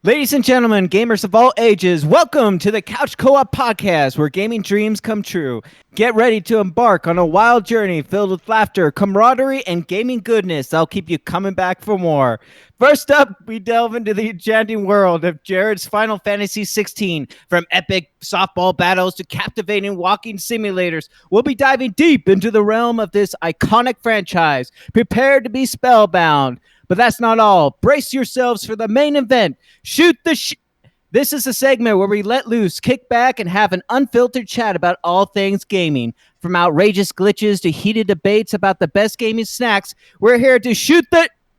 Ladies and gentlemen, gamers of all ages, welcome to the Couch Co-op podcast where gaming dreams come true. Get ready to embark on a wild journey filled with laughter, camaraderie, and gaming goodness that'll keep you coming back for more. First up, we delve into the enchanting world of Jared's Final Fantasy XVI. From epic softball battles to captivating walking simulators, we'll be diving deep into the realm of this iconic franchise. Prepare to be spellbound. But that's not all. Brace yourselves for the main event. Shoot the This is a segment where we let loose, kick back, and have an unfiltered chat about all things gaming. From outrageous glitches to heated debates about the best gaming snacks, we're here to shoot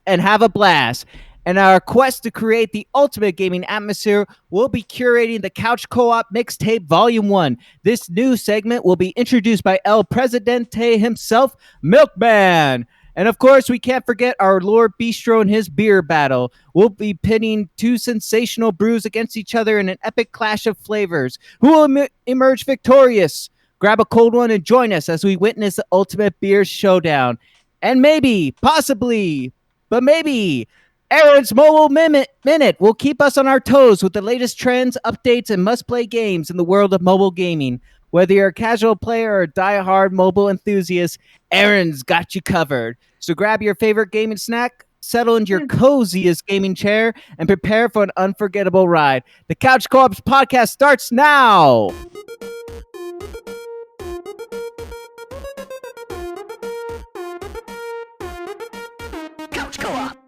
and have a blast. In our quest to create the ultimate gaming atmosphere, we'll be curating the Couch Co-op Mixtape Volume 1. This new segment will be introduced by El Presidente himself, Milkman. And of course, we can't forget our Lord Beerstro and his beer battle. We'll be pitting two sensational brews against each other in an epic clash of flavors. Who will emerge victorious? Grab a cold one and join us as we witness the ultimate beer showdown. And maybe, possibly, but maybe, Aaron's Mobile Minute will keep us on our toes with the latest trends, updates, and must-play games in the world of mobile gaming. Whether you're a casual player or a die-hard mobile enthusiast, Aaron's got you covered. So grab your favorite gaming snack, settle into your coziest gaming chair, and prepare for an unforgettable ride. The Couch Co-op's podcast starts now. Couch Co-op.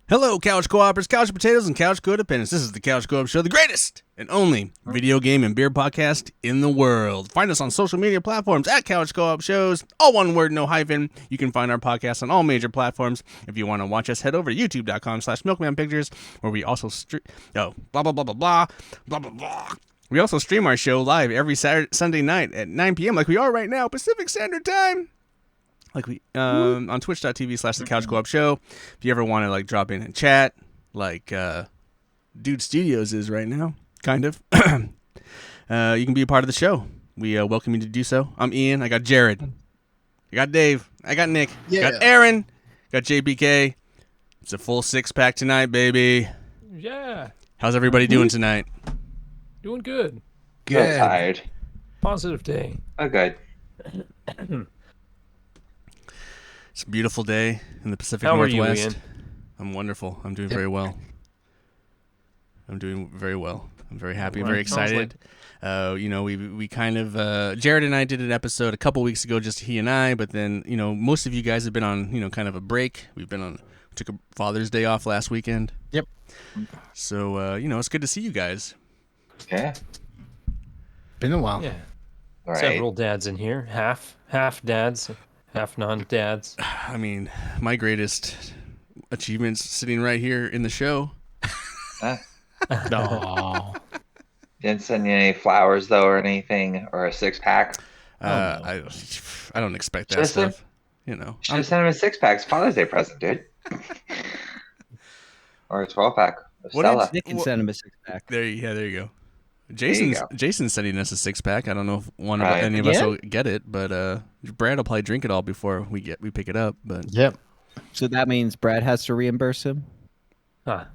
Hello, Couch Co-opers, Couch Potatoes, and Couch Codependents. This is the Couch Co-op Show, the greatest and only video game and beer podcast in the world. Find us on social media platforms at Couch Co-op Shows, all one word, no hyphen. You can find our podcast on all major platforms. If you want to watch us, head over to youtube.com/milkmanpictures, where we also blah, blah, blah, blah, blah, blah, blah, blah. We also stream our show live every Sunday night at 9 p.m. like we are right now, Pacific Standard Time. Like we on twitch.tv/the Couch Co-op Show. If you ever want to like drop in and chat, like Dude Studios is right now, kind of, you can be a part of the show. We welcome you to do so. I'm Ian. I got Jared. I got Dave. I got Nick. Yeah. I got Aaron. Got JPK. It's a full 6-pack tonight, baby. Yeah. How's everybody doing tonight? Doing good. Good. Tired. Positive day. Oh, good. It's a beautiful day in the Pacific How Northwest. are you, Ian? I'm wonderful. I'm doing very well. I'm very happy, very excited. We kind of Jared and I did an episode a couple weeks ago, just he and I. But then most of you guys have been on kind of a break. Took a Father's Day off last weekend. Yep. So it's good to see you guys. Yeah. Been a while. Yeah. All right. Several dads in here. Half dads, half non-dads. I mean, my greatest achievements sitting right here in the show. No. Didn't send you any flowers though, or anything, or a 6-pack. I don't expect that Justin? stuff. Should have sent him a 6-pack. It's Father's Day present, dude. Or a 12-pack of What did Stella. Nick can send him a 6-pack. There you go. you go. Jason's sending us a 6-pack. I don't know if Right. any of us will get it, but Brad will probably drink it all before we pick it up. But Yep. So that means Brad has to reimburse him? Huh.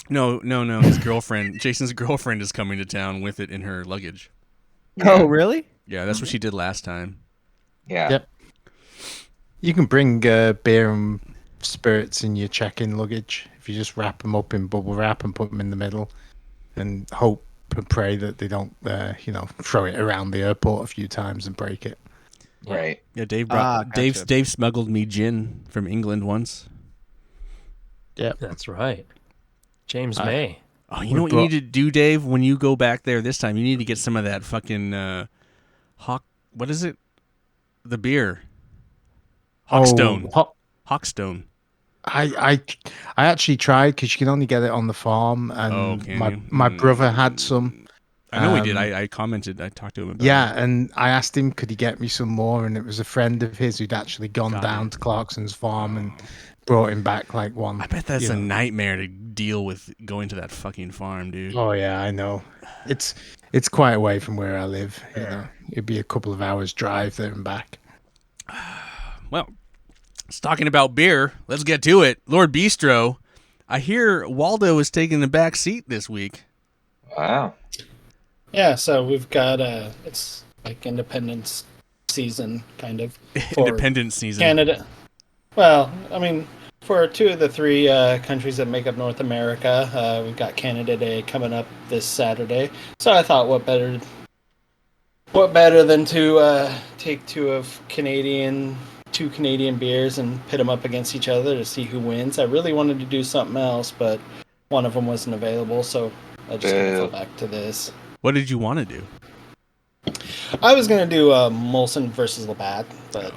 no, his girlfriend, Jason's girlfriend, is coming to town with it in her luggage. Oh, really? Yeah, that's what she did last time. Yeah. Yep. You can bring beer and spirits in your check-in luggage if you just wrap them up in bubble wrap and put them in the middle, and hope and pray that they don't, throw it around the airport a few times and break it. Right. Yeah, Dave gotcha. Dave smuggled me gin from England once. Yep. That's right. James May. Oh, you know what you need to do, Dave? When you go back there this time, you need to get some of that fucking what is it? The beer. Hawkstone. Oh, Hawkstone. I actually tried because you can only get it on the farm, and can my you? my brother had some. I know he did. Um, I commented. I talked to him about Yeah, it. and I asked him could he get me some more, and it was a friend of his who'd actually gone Got down it. to Clarkson's farm and Oh. brought him back like one. I bet that's you a know. nightmare to deal with going to that fucking farm, dude. Oh yeah, I know. It's quite away from where I live. It'd be a couple of hours drive there and back. Well, it's talking about beer. Let's get to it. Lord Beerstro, I hear Waldo is taking the back seat this week. Wow. Yeah, so we've got it's like Independence season kind of for Independence season. Canada. Well, I mean, for two of the three countries that make up North America, we've got Canada Day coming up this Saturday. So I thought, what better than to take two Canadian beers and pit them up against each other to see who wins. I really wanted to do something else, but one of them wasn't available, so I just kind of fell back to this. What did you want to do? I was gonna do Molson versus Labatt, but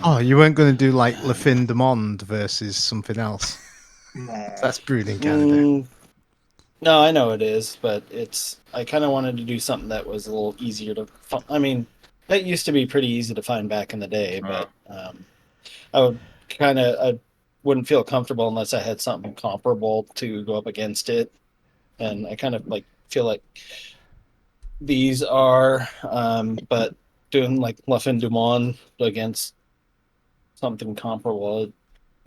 Oh, you weren't going to do like Le Fin de Monde versus something else? That's brewed in Canada. No, I know it is, but I kind of wanted to do something that was a little easier to. I mean, that used to be pretty easy to find back in the day, but I wouldn't feel comfortable unless I had something comparable to go up against it, and I kind of feel like these are, but doing like Le Fin du Monde against something comparable, it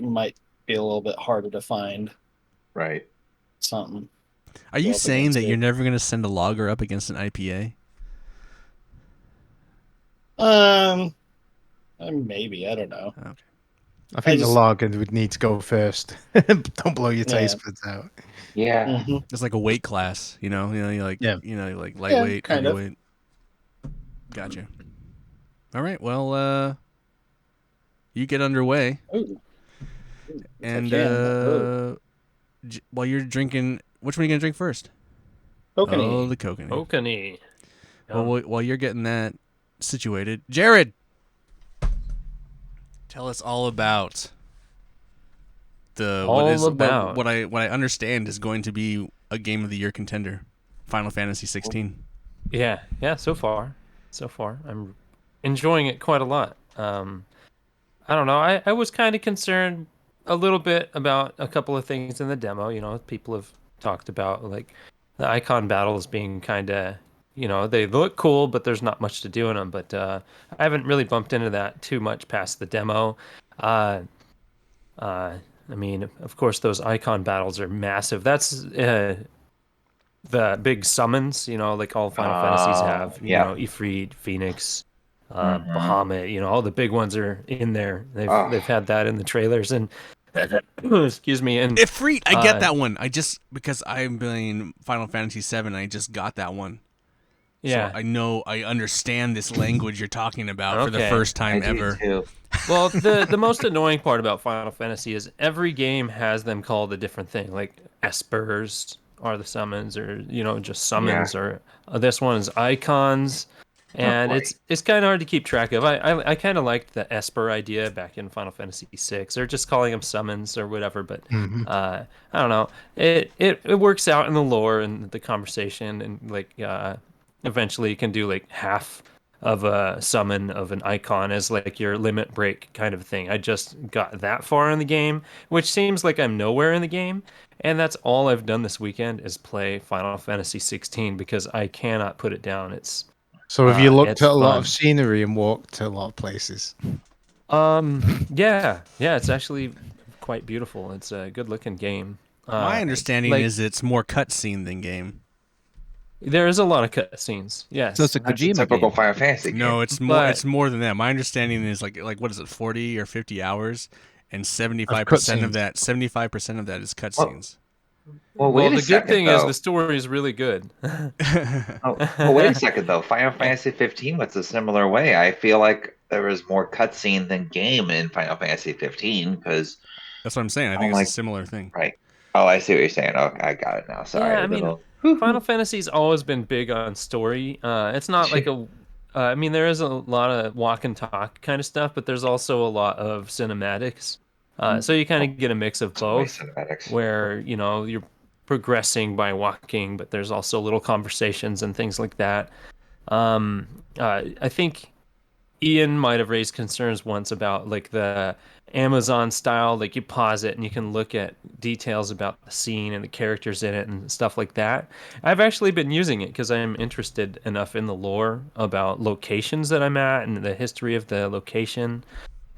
might be a little bit harder to find Right. something. Are you up saying against that it. you're never going to send a lager up against an IPA? Maybe, I don't know. Okay. I think the just- lager would need to go first. Don't blow your Yeah. taste buds out. Yeah. Mhm. It's like a weight class, you Yeah. like lightweight, kind of. heavyweight. Gotcha. All right, well, you get underway, Ooh. and can. while you're drinking, which one are you gonna drink first? Kokanee. Oh, the coconut. Okani. Well, while you're getting that situated, Jared, tell us all about what I understand is going to be a Game of the Year contender, Final Fantasy 16. Yeah, so far, I'm enjoying it quite a lot. I don't know. I was kind of concerned a little bit about a couple of things in the demo. You know, people have talked about like the icon battles being kind of, they look cool, but there's not much to do in them. But I haven't really bumped into that too much past the demo. I mean, of course, those icon battles are massive. That's the big summons, like all Final Fantasies have. You yeah. know, Ifrit, Phoenix, Bahamut. All the big ones are in there. They've had that in the trailers, and excuse me. And Ifrit, I get that one. I just because I'm playing Final Fantasy 7, I just got that one. yeah, So I understand this language you're talking about for the Okay. first time I do ever. too. Well, the most annoying part about Final Fantasy is every game has them called a different thing. Like espers are the summons, or just summons, or this one is icons, and Right. it's kind of hard to keep track of. I kind of liked the esper idea back in Final Fantasy VI. They're just calling them summons or whatever, but I don't know. It works out in the lore and the conversation, and eventually you can do like half of a summon of an icon as like your limit break kind of thing. I just got that far in the game, which seems like I'm nowhere in the game, and that's all I've done this weekend is play Final Fantasy 16 because I cannot put it down. It's So have you looked it's at a lot of fun. scenery and walked to a lot of places? Yeah, it's actually quite beautiful. It's a good looking game. My understanding is it's more cutscene than game. There is a lot of cutscenes. Yes. So it's a That's a Kojima typical game. Final Fantasy game. No, it's more. But- It's more than that. My understanding is like what is it, 40 or 50 hours, and 75% cutscenes. of that is cutscenes. Well, Well, wait the a good second, thing is though. the story is really good. Well, wait a second though. Final Fantasy 15 was a similar way. I feel like there was more cutscene than game in Final Fantasy 15 because That's what I'm saying. I Oh think my- it's a similar thing. right. Oh, I see what you're saying. Okay, I got it now. Sorry. Yeah, I mean, Final Fantasy's always been big on story. It's not like I mean, there is a lot of walk and talk kind of stuff, but there's also a lot of cinematics. So you kind of get a mix of Voice both, cinematics. where you're progressing by walking, but there's also little conversations and things like that. I think Ian might have raised concerns once about like the Amazon style, like you pause it and you can look at details about the scene and the characters in it and stuff like that. I've actually been using it because I'm interested enough in the lore about locations that I'm at and the history of the location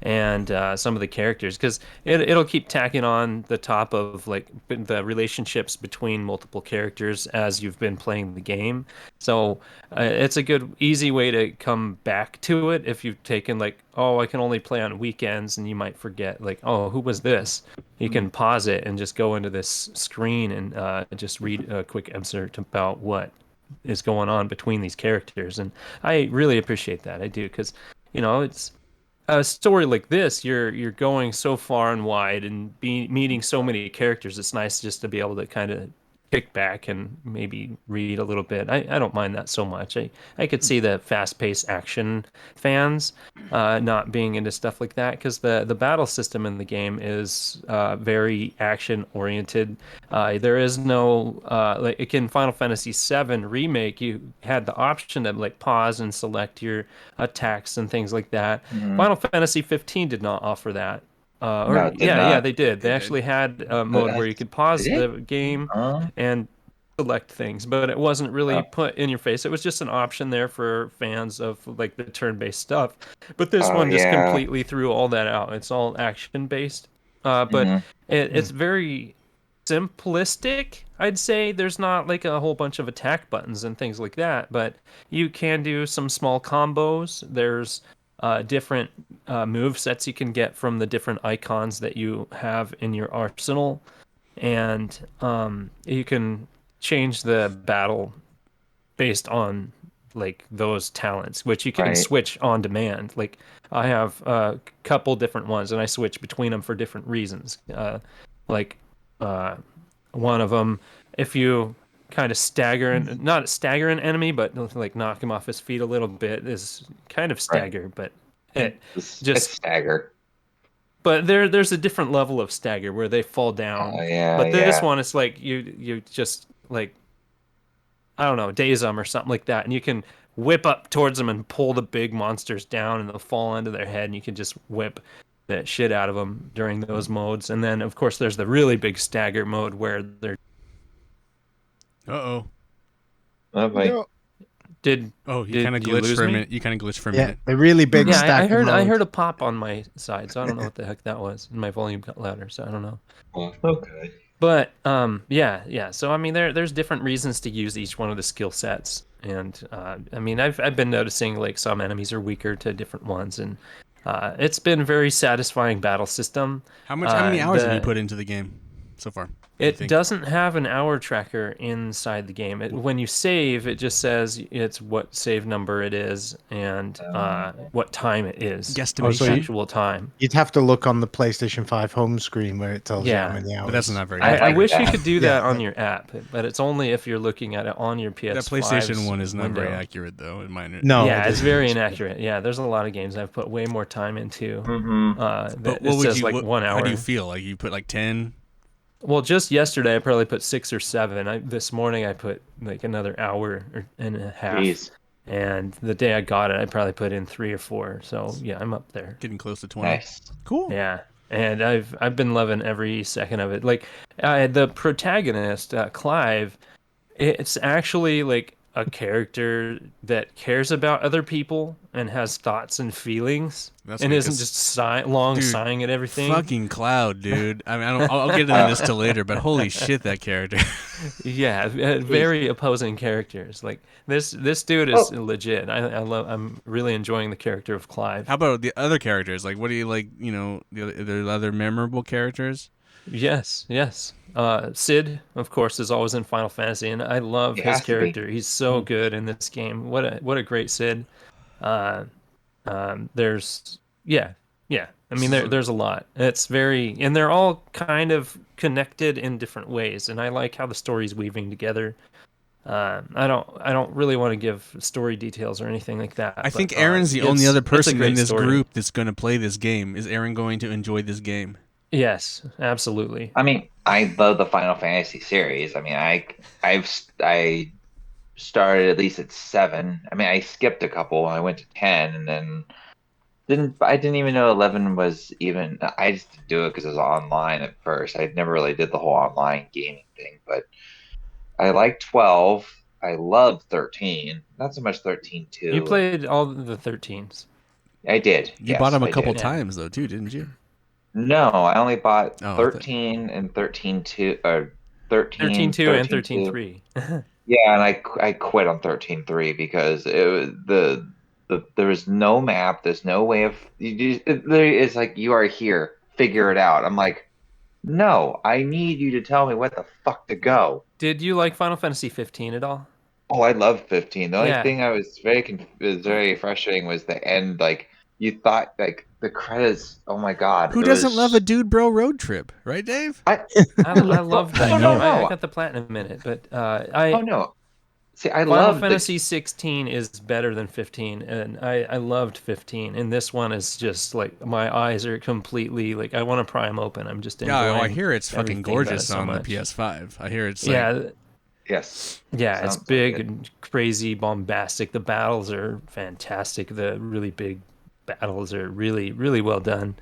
and some of the characters, because it'll keep tacking on the top of like the relationships between multiple characters as you've been playing the game. So it's a good easy way to come back to it if you've taken like, oh, I can only play on weekends, and you might forget like, oh, who was this. You can pause it and just go into this screen and just read a quick excerpt about what is going on between these characters. And I really appreciate that. I do, because it's a story like this, you're going so far and wide and meeting so many characters. It's nice just to be able to kind of kick back and maybe read a little bit. I don't mind that so much. I could see the fast-paced action fans not being into stuff like that, because the battle system in the game is very action-oriented. There is no like in Final Fantasy VII Remake, you had the option to like pause and select your attacks and things like that. Final Fantasy 15 did not offer that. No, it did Yeah, not. they did. They actually had a mode where you could pause Did it? the game Uh, and select things, but it wasn't really Oh. put in your face. It was just an option there for fans of like the turn-based stuff. But this one just yeah. completely threw all that out. It's all action-based. But Mhm. it's very simplistic, I'd say. There's not like a whole bunch of attack buttons and things like that, but you can do some small combos. There's different move sets you can get from the different icons that you have in your arsenal, and you can change the battle based on like those talents, which you can Right. switch on demand. Like I have a couple different ones, and I switch between them for different reasons. Like one of them, if you kind of not stagger an enemy, but like knock him off his feet a little bit, is kind of stagger, but it It's just stagger. but there's a different level of stagger where they fall down. Oh yeah, But this yeah. one, it's like you just like, I don't know, daze them or something like that, and you can whip up towards them and pull the big monsters down, and they'll fall onto their head, and you can just whip the shit out of them during those modes. And then of course there's the really big stagger mode where they're Uh-oh. Oh, boy. did Oh, you Did kind of you glitched lose for a me? minute. You kind of glitched for a Yeah, minute. the really big yeah, stack. I heard a pop on my side, so I don't know what the heck that was, and my volume got louder, so I don't know. Well, okay. But yeah. So I mean, there's different reasons to use each one of the skill sets, and I mean, I've been noticing like some enemies are weaker to different ones, and it's been a very satisfying battle system. How many hours have you the- put into the game so far? do you It think? doesn't have an hour tracker inside the game. When you save, it just says it's what save number it is and what time it is. Guesstimation. so you- Actual time. You'd have to look on the PlayStation 5 home screen where it tells you Yeah. how many hours. But that's not very I good. I like wish you that. could do that Yeah. on your app, but it's only if you're looking at it on your PS5. That PlayStation 1 is not very window. accurate, though, in my No. Yeah, it it's isn't. very inaccurate. Yeah, there's a lot of games I've put way more time into. Mm-hmm. But That what it would says you, like what, 1 hour. how do you feel? Like you put like 10? Well, just yesterday I probably put 6 or 7. This morning I put like another hour and a half. Jeez. And the day I got it, I probably put in 3 or 4. So yeah, I'm up there. Getting close to 20. Nice. Cool. Yeah, and I've been loving every second of it. Like the protagonist, Clive, it's actually like a character that cares about other people and has thoughts and feelings, That's and good, isn't 'cause- just Dude, sighing at everything. Fucking Cloud, dude. I mean, I'll get into this till later, but holy shit, that character. Yeah, very opposing characters. Like this dude is legit. I'm really enjoying the character of Clive. How about the other characters? Like, what do you like? You know, the other memorable characters? Yes. Sid, of course, is always in Final Fantasy, and I love He his has to be. character. He's so good in this game. What a great Sid. There's yeah. I mean, there's a lot. It's very, and they're all kind of connected in different ways, and I like how the story's weaving together. I don't really want to give story details or anything like that. I think Aaron's the only other person in this group that's going to play this game. Is Aaron going to enjoy this game? Yes, absolutely. I mean, I love the Final Fantasy series. I mean, I started at least at 7. I mean, I skipped a couple. I went to 10, and then I didn't even know 11 was even. I just didn't do it because it was online at first. I never really did the whole online gaming thing, but I like 12. I love 13. Not so much 13 You 2. played all the 13s. I did. You bought Yes, them a I couple did. Yeah. times though, too, didn't you? No, I only bought Oh, I thought- 13 and 13 2, or 13, 13-2 and 13 2. 13-3. Yeah, and I quit on 13.3 because it was there was no map. There's no way of it's like you are here. Figure it out. I'm like, no, I need you to tell me where the fuck to go. Did you like Final Fantasy 15 at all? Oh, I love 15. The only Yeah. thing I was was very frustrating was the end. Like you thought, like the credits. Oh my god, Who it doesn't was, love a dude bro road trip, right, Dave? I love that Oh, game. no, I no. got the platinum in it, but Oh no. See, I Final love Fantasy 16 is better than 15, and I loved 15. And this one is just like my eyes are completely like I want to pry them open. I'm just Yeah, enjoying. I hear it's fucking everything about it gorgeous so on the much. PS5. I hear it's like, Yeah, yes. yeah, it's Sounds big good. and crazy, bombastic. The battles are fantastic. The really big battles are really, really well done.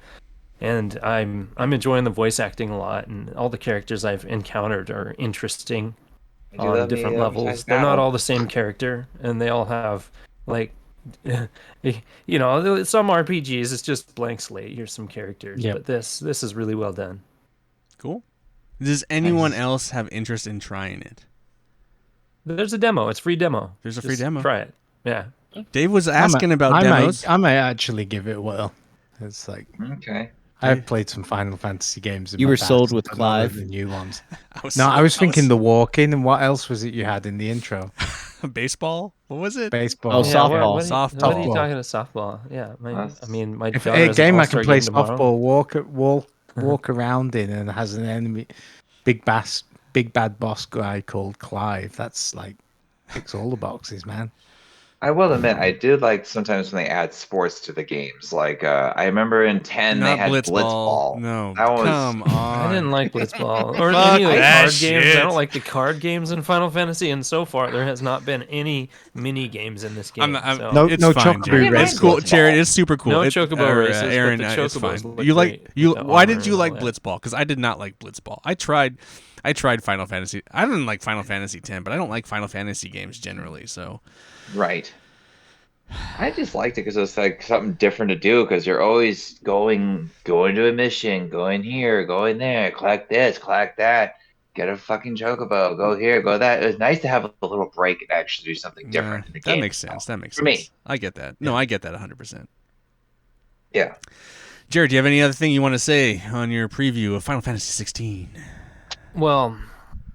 And I'm enjoying the voice acting a lot, and all the characters I've encountered are interesting I do on love me different a levels. precise They're not battle. all the same character, and they all have like, you know, some RPGs it's just blank slate. Here's some characters, Yep. but this is really well done. cool. Does anyone Nice. else have interest in trying it? There's a demo. It's free demo. There's a free Just demo. Try it. Yeah. Dave was asking about demos. I might actually give it a whirl. It's like Okay. I've played some Final Fantasy games. In You my were sold past, with but not Clive? the new ones. was No, I was thinking the walking, and what else was it you had in the intro? baseball. What was it? Baseball. Oh, Yeah, softball. What are you Softball. talking to softball? Yeah, That's- I mean, my If daughter a has an game I all-star can play game tomorrow. softball, walk around in, and has an enemy, big bad boss guy called Clive. That's like ticks all the boxes, man. I will admit, I do like sometimes when they add sports to the games. Like I remember in 10 they Not had Blitzball. Blitzball. No, That was come on. I didn't like Blitzball or Fuck any of the that card games. I shit. don't like the card games in Final Fantasy, and so far there has not been any mini games in this game. so. No- it's no fine, chocobo Jared. races. It's cool, Blitzball. Jared. It's super cool. No It- chocobo races, but Aaron, the it's chocobos fine. look You like great you? with the Why armor did you and like all that. Blitzball? Because I did not like Blitzball. I tried Final Fantasy. I didn't like Final Fantasy 10, but I don't like Final Fantasy games generally. So right. I just liked it because it was like something different to do because you're always going to a mission, going here, going there, collect this, collect that, get a fucking chocobo, go here, go that. It was nice to have a little break and actually do something different in the game. that makes sense. That makes For sense. me. I get that. No, I get that 100%. Yeah. Jared, do you have any other thing you want to say on your preview of Final Fantasy 16? Well,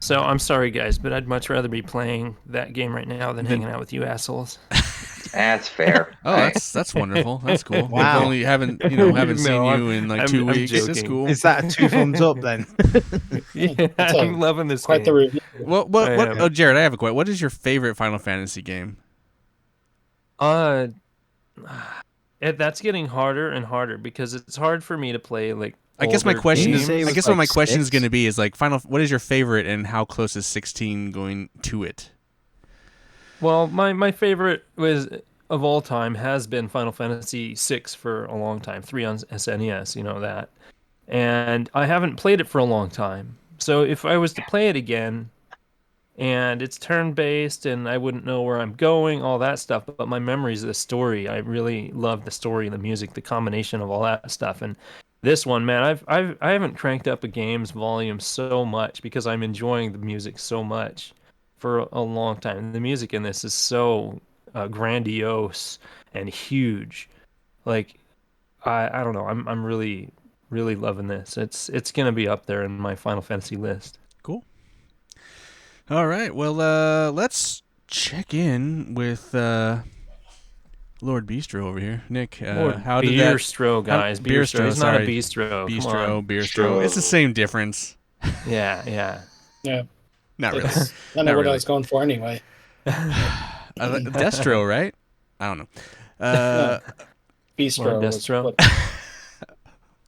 so I'm sorry guys, but I'd much rather be playing that game right now than hanging out with you assholes. That's fair. Oh, that's wonderful. That's cool. Wow. We've only haven't No, seen you in like 2 I'm weeks. It's joking. cool. Is that a 2 thumbs up then? Yeah, That's I'm loving this Quite the game. review. What? I am. Oh, Jared, I have a question. What is your favorite Final Fantasy game? That's getting harder and harder because it's hard for me to play like. I guess my older question Didn't is. you say it I was guess what like my question is 6? going to be is like Final. What is your favorite, and how close is 16 going to it? Well, my favorite was of all time has been Final Fantasy VI for a long time. 3 on SNES, you know that, and I haven't played it for a long time. So if I was to play it again, and it's turn-based, and I wouldn't know where I'm going, all that stuff. But my memories of the story, I really love the story, the music, the combination of all that stuff. And this one, man, I haven't cranked up a game's volume so much because I'm enjoying the music so much for a long time. The music in this is so grandiose and huge. Like I don't know, I'm really loving this. It's gonna be up there in my Final Fantasy list. Cool. All right. Well, let's check in with Lord Beerstro over here. Nick, Lord how did that? Beerstro, guys. how- Beerstro. He's not a sorry. bistro. Come Bistro, on. Beerstro. It's the same difference. Yeah. Yeah. Not really. It's, I know Not what really. I was going for anyway. Destro, right? I don't know. Bistro. Lord was Destro. what-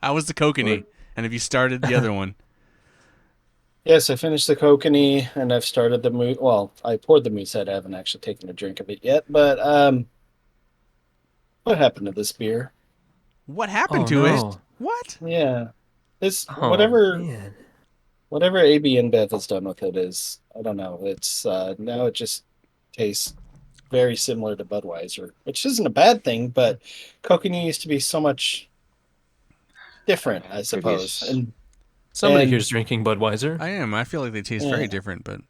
How was the kokanee? And have you started the other one? Yes, I finished the kokanee, and I've started the moose. Well, I poured the moose head. I haven't actually taken a drink of it yet. But what happened to this beer? What happened Oh, to it? no. What? Yeah, it's Oh, whatever. man. Whatever AB InBev has done with it is, I don't know. It's now it just tastes very similar to Budweiser, which isn't a bad thing, but kokanee used to be so much different, I suppose. Previous- Somebody And- here's drinking Budweiser. I am. I feel like they taste very Yeah. different, but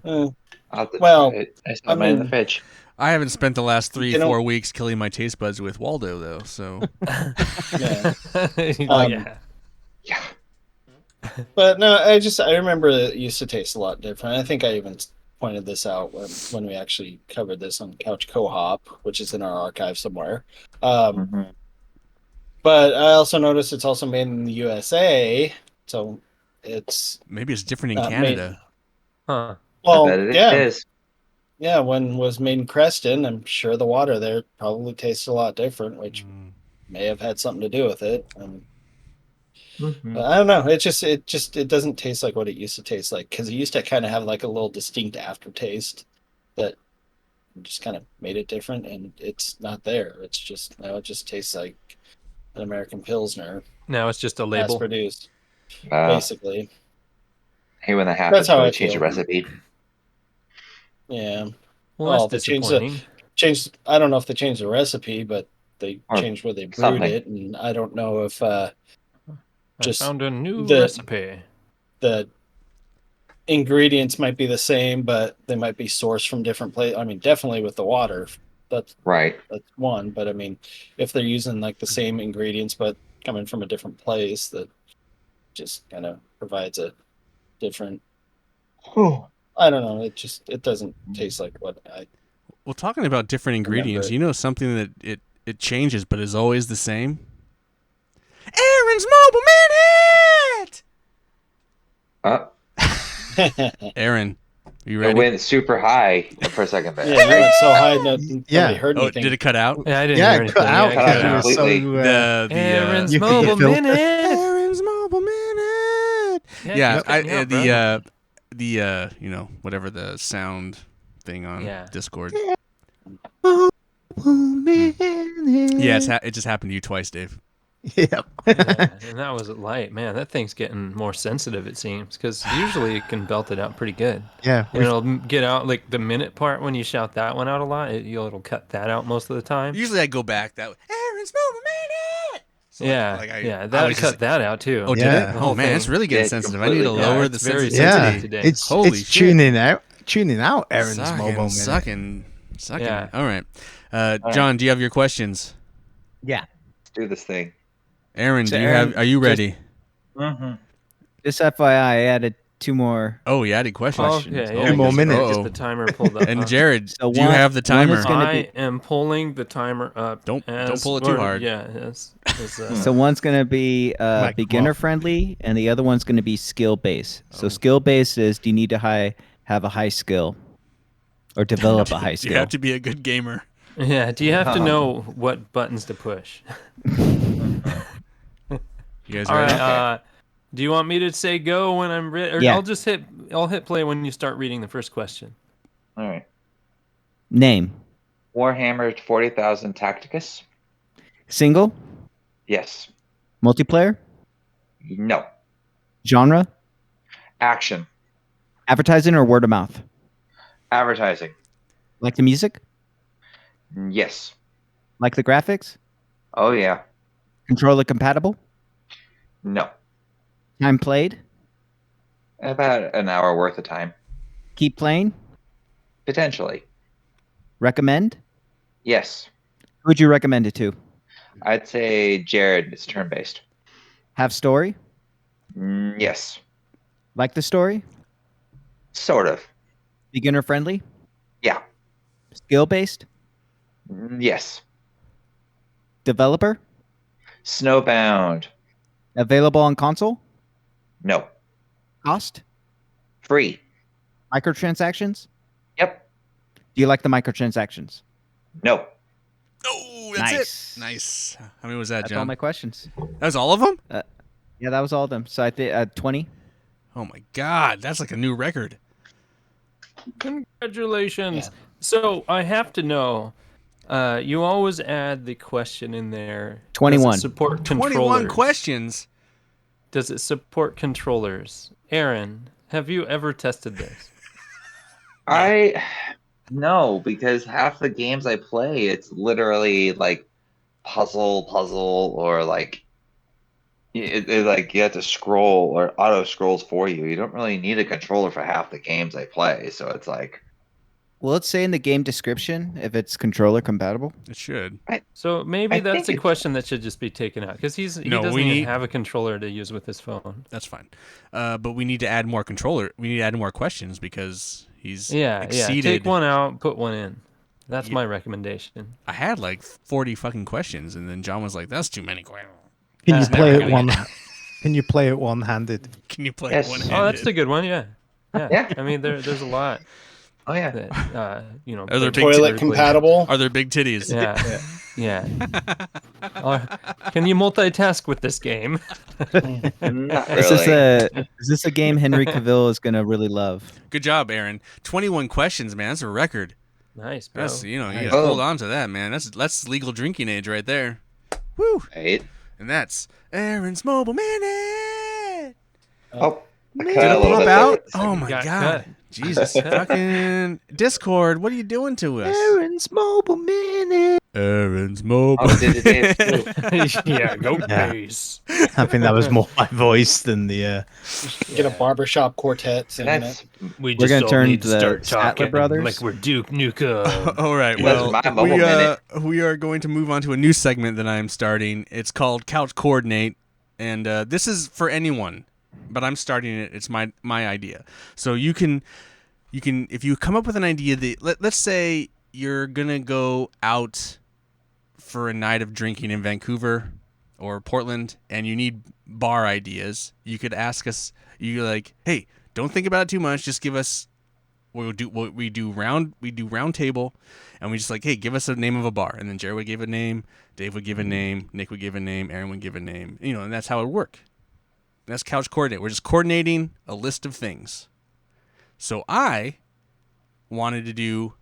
uh, I'll have to Well, try it. I still I have mine in the mean- fridge. I haven't spent the last 3-4 know- weeks killing my taste buds with Waldo though. So yeah. Yeah. Yeah. But no, I remember it used to taste a lot different. I think I even pointed this out when we actually covered this on Couch CoOp, which is in our archive somewhere. Mhm. But I also noticed it's also made in the USA, so it's maybe it's different in Not Canada. Huh. well, I bet it yeah, is. yeah. When it was made in Creston, I'm sure the water there probably tastes a lot different, which Mm. may have had something to do with it. Mhm. But I don't know. It doesn't taste like what it used to taste like, because it used to kind of have like a little distinct aftertaste that just kind of made it different, and it's not there. It's just now it just tastes like an American Pilsner, Now it's just a mass label. produced, Uh, basically. hey, when that happens, That's how when I they change the feel. recipe. Yeah, Well, Oh, that's they changed the- disappointing. changed. I don't know if they changed the recipe, but they Or changed where they brewed something. it, and I don't know if just I found a new the- recipe. the ingredients might be the same, but they might be sourced from different places. I mean, definitely with the water, that's Right. one. But I mean, if they're using like the same ingredients but coming from a different place, that just kind of provides a different. I don't know. It doesn't taste like what I. Well, talking about different ingredients, Remember it. you know something that it changes but is always the same? Aaron's Mobile Minute! Aaron, are you It ready? went super high for a second there. Yeah, you went so high that nobody heard Oh, anything. did it cut out? Yeah, I didn't Yeah, hear it cut anything. out Yeah, cut because out it was so. completely. Aaron's you could Mobile filter. Minute. Aaron's Mobile Minute. Yeah, keep cutting out, bro. you know, whatever the sound thing on Yeah. Discord. Yeah, Yeah, it just happened to you twice, Dave. yeah. Yeah, and that was light, man. That thing's getting more sensitive, it seems, because usually it can belt it out pretty good. Yeah, And it'll get out like the minute part when you shout that one out a lot. It'll cut that out most of the time. Usually I go back that way. Aaron's Mobile Minute. So Yeah, I that was cut just- that out too. Oh, did Yeah. it? The Oh whole man, thing. it's really getting Yeah, sensitive. I need to completely. lower Yeah, the it's very sensitivity. yeah. today. It's Holy it's shit. tuning out Aaron's Sucking, mobile minute. sucking. Yeah. All right, John, do you have your questions? Yeah. Let's do this thing. Aaron, So do you Aaron, have? Are you ready? Just FYI, I added 2 more. Oh, you added questions. Okay, yeah, Oh, 2 more because minutes. I get Uh-oh. the timer pulled up. And Jared, So do you one- have the one timer? is gonna I be- am pulling the timer up. Don't as- pull it too or- hard. Yeah, So one's going to be Might come beginner off. friendly, and the other one's going to be skill based. So skill based is, do you need to have a high skill or develop a high You skill? have to be a good gamer. yeah. Do you have to know what buttons to push? You guys All ready? right. Do you want me to say go when I'm ready? Or Yeah. I'll hit play when you start reading the first question. All right. Name, Warhammer 40,000 Tacticus? single, Yes. multiplayer, No. genre, Action. advertising, or word of mouth. Advertising. Like the music, Yes. like the graphics, Oh, yeah. controller compatible, No. time played, About an hour worth of time. keep playing, Potentially. recommend. Yes. Who would you recommend it to? I'd say Jared is turn based. Have story, Yes. like the story, Sort of. beginner friendly, Yeah. skill based, Yes. developer, Snowbound. available on console, No. cost, Free. microtransactions. Yep. Do you like the microtransactions? No. Oh, that's Nice. it. Nice. How many was that, That's all John? my questions. That was all of them? Yeah, that was all of them. So I think 20. Oh my god, that's like a new record. Congratulations. Yeah. So I have to know. You always add the question in there. 21. Does it support 21 controllers? questions. Does it support controllers? Aaron, have you ever tested this? No, because half the games I play, it's literally like puzzle, or like like you have to scroll or auto scrolls for you. You don't really need a controller for half the games I play, so it's like Will it say in the game description if it's controller compatible? It should. So maybe I that's think a it's- question that should just be taken out because he No, doesn't we even need- have a controller to use with his phone. That's fine. But we need to add more controller. We need to add more questions because he's Yeah, exceeded. Take one out, put one in. That's Yeah. my recommendation. I had like 40 fucking questions, and then John was like, "That's too many questions." Can you He's play never it gonna Can you play it one-handed? Can you play Yes. one Oh, handed? Oh, that's a good one. Yeah. Yeah. I mean, there's a lot oh yeah. that Are there play big Toilet vertically. compatible. Are there big titties? Yeah. Yeah. Can you multitask with this game? Not Is this really. is this a game Henry Cavill is gonna really love? Good job, Aaron. 21 questions, man. That's a record. Nice, bro. That's you Nice. gotta hold on to that, man. That's legal drinking age right there. Woo! Right? And that's Aaron's Mobile Minute. Oh, I Did cut it a little pop bit out? there. Oh my Got god. cut. Jesus fucking Discord, what are you doing to us? Aaron's Mobile Minute. Aaron's Mobile. Oh, did it too. Yeah, go Yeah. base. I think that was more my voice than the. Get a barbershop quartet singing That's it. We We're gonna all turn need to the start Statler talking brothers. like we're Duke Nukem. All right. That's Well, my mobile minute. we are going to move on to a new segment that I'm starting. It's called Couch Coordinate, and this is for anyone, but I'm starting it. It's my idea. So you can if you come up with an idea that let's say you're gonna go out for a night of drinking in Vancouver or Portland, and you need bar ideas. You could ask us. You like, hey, don't think about it too much. Just give us. We do round table, and we just like, hey, give us a name of a bar, and then Jerry would give a name, Dave would give a name, Nick would give a name, Aaron would give a name, and that's how it would work. That's couch coordinate. We're just coordinating a list of things. So I wanted to do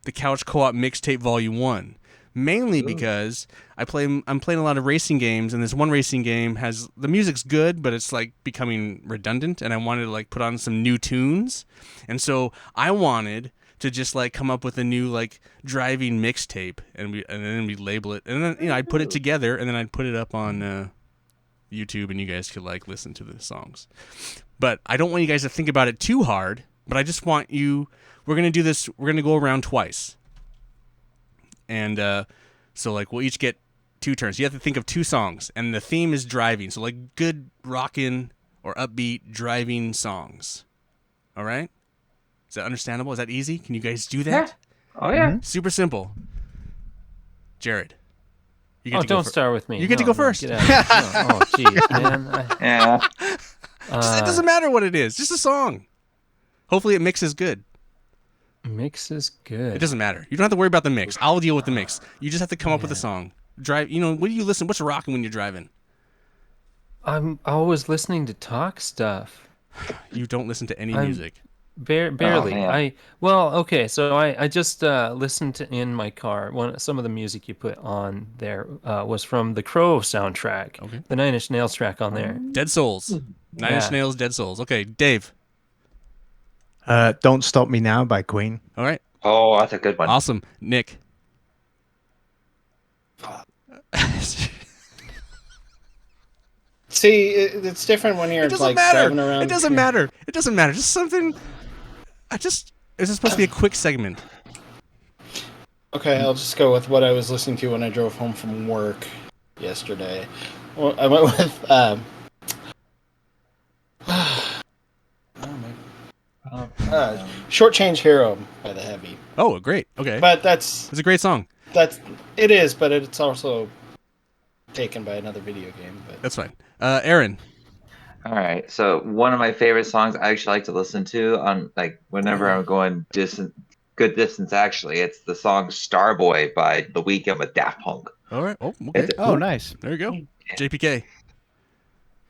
the Couch Co-op Mixtape Volume 1, mainly because I'm playing a lot of racing games, and this one racing game has the music's good, but it's like becoming redundant, and I wanted to like put on some new tunes, and so I wanted to just like come up with a new like driving mixtape, and then we label it, and then I'd put it together, and then I'd put it up on YouTube, and you guys could like listen to the songs. But I don't want you guys to think about it too hard, but I just want you. We're gonna do this. We're gonna go around twice. And so like we'll each get 2 turns. You have to think of 2 songs, and the theme is driving. So like good rockin' or upbeat driving songs. All right? Is that understandable? Is that easy? Can you guys do that? Yeah. Oh yeah. Super simple. Jared. You get Oh, to go don't fir- start with me. You get to go first. Get out of here. No. Oh, jeez, man. Yeah. It doesn't matter what it is. Just a song. Hopefully it mixes good. Mix is good. It doesn't matter. You don't have to worry about the mix. I'll deal with the mix. You just have to come up with a song. Drive. What do you listen? What's rocking when you're driving? I'm always listening to talk stuff. You don't listen to any I'm- music. Barely. man. Okay. So I just listened to in my car. Some of the music you put on there was from the Crow soundtrack. Okay. The Nine Inch Nails track on there. Dead Souls. Nine Inch Yeah. Nails, Dead Souls. Okay, Dave. Don't Stop Me Now by Queen. All right. Oh, that's a good one. Awesome. Nick. See, it's different when you're It doesn't like matter. driving around. It doesn't matter. It doesn't matter. Just something. This is supposed to be a quick segment. Okay, I'll just go with what I was listening to when I drove home from work yesterday. Well, I went with Short Change Hero by The Heavy. Oh, great. Okay. But that's It's a great song. it is, but it's also taken by another video game. But That's fine. Aaron. All right. So one of my favorite songs I actually like to listen to on like whenever I'm going good distance. Actually, it's the song "Starboy" by The Weeknd with Daft Punk. All right. Oh, okay. It's- Oh, nice. There you go. JPK.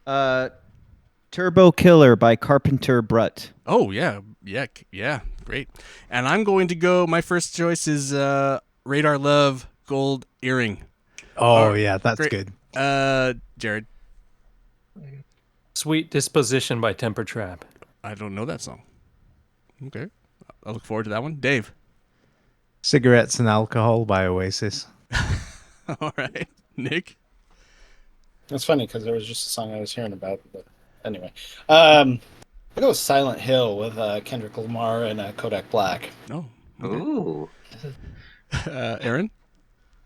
Turbo Killer by Carpenter Brut. Oh yeah, great. And I'm going to go. My first choice is Radar Love Gold Earring. Oh yeah, that's great. good. Jared. Sweet Disposition by Temper Trap. I don't know that song. Okay, I look forward to that one. Dave. Cigarettes and Alcohol by Oasis. All right, Nick. It's funny because there was just a song I was hearing about, but anyway. I go with Silent Hill with Kendrick Lamar and Kodak Black. Oh. Okay. Ooh. Aaron.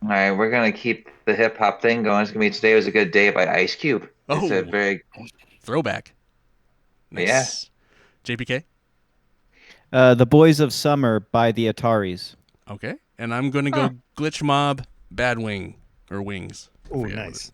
All right, we're gonna keep the hip hop thing going. It's gonna be "Today Was a Good Day" by Ice Cube. It's a very throwback. Nice. Yeah. JPK. The Boys of Summer by the Ataris. Okay, and I'm gonna go Glitch Mob, Bad Wing or Wings. Oh, nice.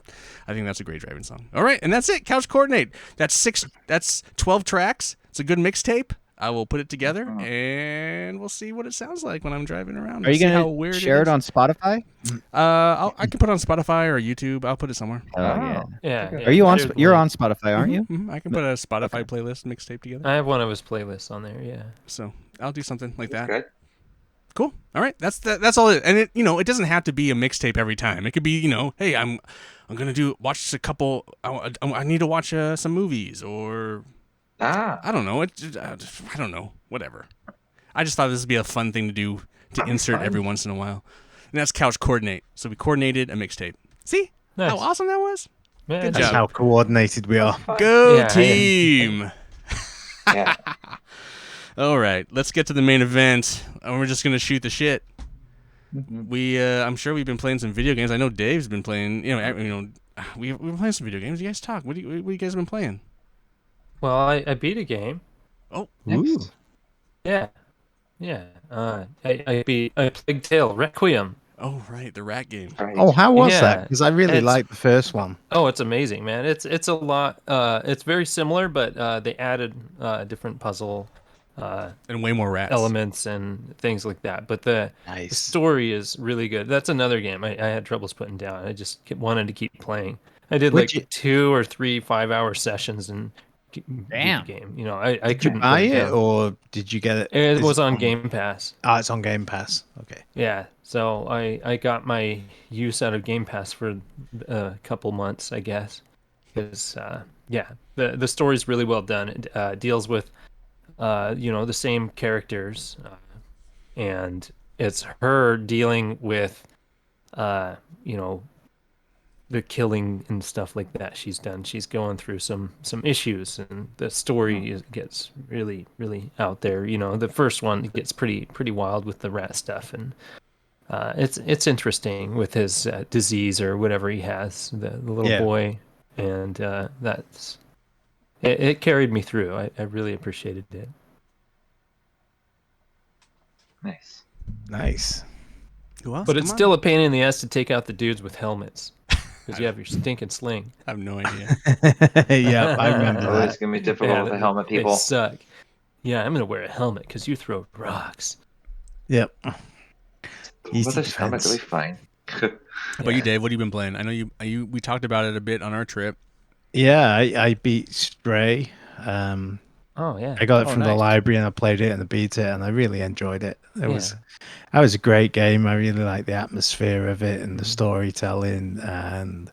I think that's a great driving song. All right, and that's it. Couch Coordinate. That's 12 tracks. It's a good mixtape. I will put it together, and we'll see what it sounds like when I'm driving around. Are you going to share it on Spotify? I can put it on Spotify or YouTube. I'll put it somewhere. Yeah. Are you on? You're on Spotify, aren't you? Mm-hmm. I can put a Spotify playlist mixtape together. I have one of his playlists on there. Yeah. So I'll do something like that. Good. Cool. All right. That's all. And it doesn't have to be a mixtape every time. It could be, hey, I'm gonna watch a couple. I need to watch some movies or. I don't know. I don't know. Whatever. I just thought this would be a fun thing to do to insert every once in a while. And that's Couch Coordinate. So we coordinated a mixtape. See how awesome that was? Yeah, Good That's job. how coordinated we are. Go team. Yeah. All right. Let's get to the main event. And we're just going to shoot the shit. I'm sure we've been playing some video games. I know Dave's been playing, we've been playing some video games. You guys talk. What you guys been playing? Well, I beat a game. Oh, Ooh. Yeah. I beat a Plague Tale Requiem. Oh, right, the rat game. Right. Oh, how was Yeah, that? Because I really it's- liked the first one. Oh, it's amazing, man. It's a lot. It's very similar, but they added different puzzle And way more rats. elements and things like that. But the Nice. story is really good. That's another game I had troubles putting down. I just wanted to keep playing. I did Would like 2 or 3 5-hour sessions and beat Damn. the game. I Did you couldn't buy put it down. or did you get it? It Is was on Game Pass. Oh, it's on Game Pass. Okay. Yeah, so I got my use out of Game Pass for a couple months, I guess, because the story's really well done. It deals with the same characters, and it's her dealing with the killing and stuff like that she's done. She's going through some issues, and the story gets really out there. The first one gets pretty wild with the rat stuff, and it's interesting with his disease or whatever he has, the little boy, and it carried me through. I really appreciated it. Nice. Who else? But Come it's on. still a pain in the ass to take out the dudes with helmets because you have your stinking sling. I have no idea. Yeah, I remember Oh, it's that. gonna be difficult with the helmet They people. suck. Yeah, I'm gonna wear a helmet because you throw rocks. Yep. With Easy this helmet, it'll be defense. fine. How about you, Dave? What have you been playing? I know we talked about it a bit on our trip. Yeah, I beat Stray. Oh yeah, I got it from the nice. library and I played it and I beat it and I really enjoyed it. That was a great game. I really liked the atmosphere of it and the storytelling and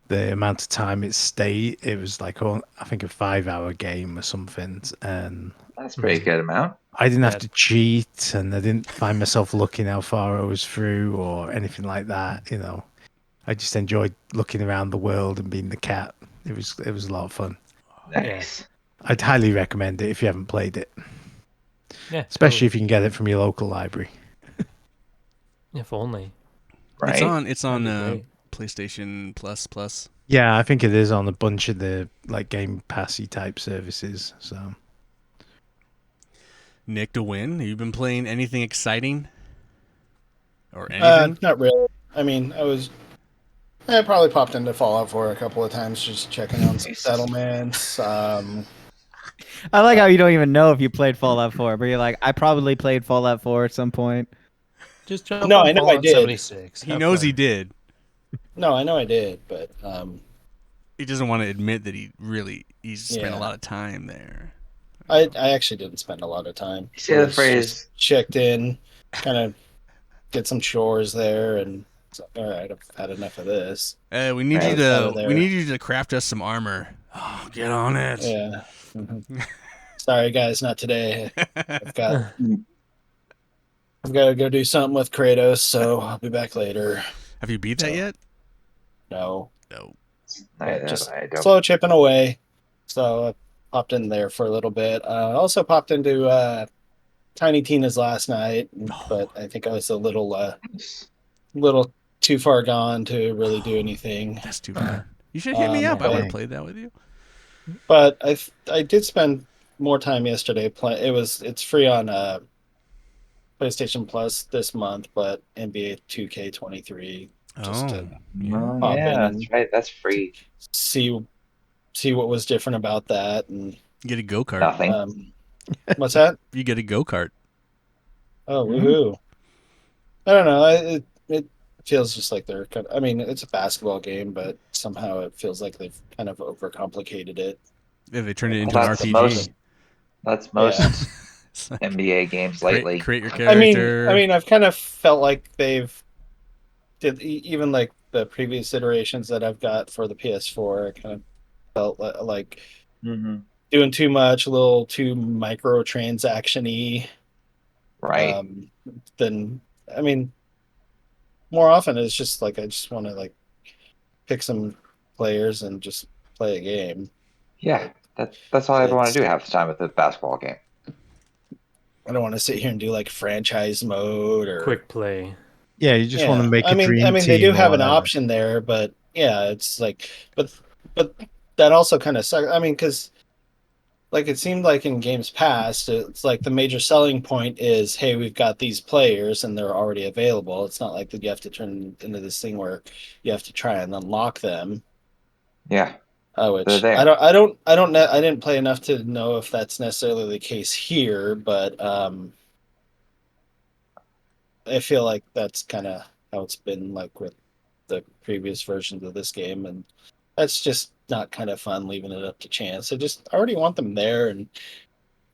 the amount of time it stayed. It was like I think a 5-hour game or something, and That's a pretty good amount. I didn't have to cheat and I didn't find myself looking how far I was through or anything like that. I just enjoyed looking around the world and being the cat. It was a lot of fun. Nice. I'd highly recommend it if you haven't played it, Yeah, especially if you can get it from your local library. if only. Right. It's on That'd be PlayStation Plus. Yeah, I think it is on a bunch of the Game Passy type services. So Nick DeWin, have you been playing anything exciting? Or anything? Not really. I mean, I probably popped into Fallout 4 a couple of times, just checking on some settlements. I like how you don't even know if you played Fallout 4, but you're like, I probably played Fallout 4 at some point. Just jump No, on I know I Fallout did. 76. He Have knows fun. he did. No, I know I did, but He doesn't want to admit that he's spent a Yeah. lot of time there. I actually didn't spend a lot of time. You say the Was phrase. just checked in, kind of did some chores there, and it's like, all right, I've had enough of this. We need Right. you Out of to there. craft us some armor. Oh, get on it. Yeah. Sorry, guys, not today. I've got to go do something with Kratos, so I'll be back later. Have you beat that So- yet? No, No. just I don't. slow chipping away. So I popped in there for a little bit. Also popped into Tiny Tina's last night, but I think I was a little too far gone to really do anything. That's too bad. You should hit me up. I would have played that with you. But I did spend more time yesterday playing. It's free on PlayStation Plus this month, but NBA 2K23 just to Oh, pop yeah, in that's and right. That's free. see what was different about that. And You get a go-kart. Nothing. What's that? You get a go-kart. Oh, woohoo! I don't know. It feels just like they're I mean, it's a basketball game, but somehow it feels like they've kind of overcomplicated it. Yeah, they turned it into Well, an that's RPG. That's most It's like, NBA games lately. create your I character. mean, I've kind of felt like they've even like the previous iterations that I've got for the PS4. I kind of felt like Mm-hmm. doing too much, a little too microtransaction-y. Right. Then I mean, more often it's just like I just want to like pick some players and just play a game. Yeah. That's all I ever want to It's- do half the time with a basketball game. I don't want to sit here and do like franchise mode or Quick play. Yeah, you just want to make a dream they do team have or an whatever. option there, but yeah, it's like, but that also kind of sucks. I mean, because like it seemed like in games past, it's like the major selling point is, hey, we've got these players and they're already available. It's not like that you have to turn into this thing where you have to try and unlock them. Yeah. Which They're there. I don't know. I didn't play enough to know if that's necessarily the case here, but I feel like that's kind of how it's been like with the previous versions of this game, and that's just not kind of fun leaving it up to chance. I already want them there, and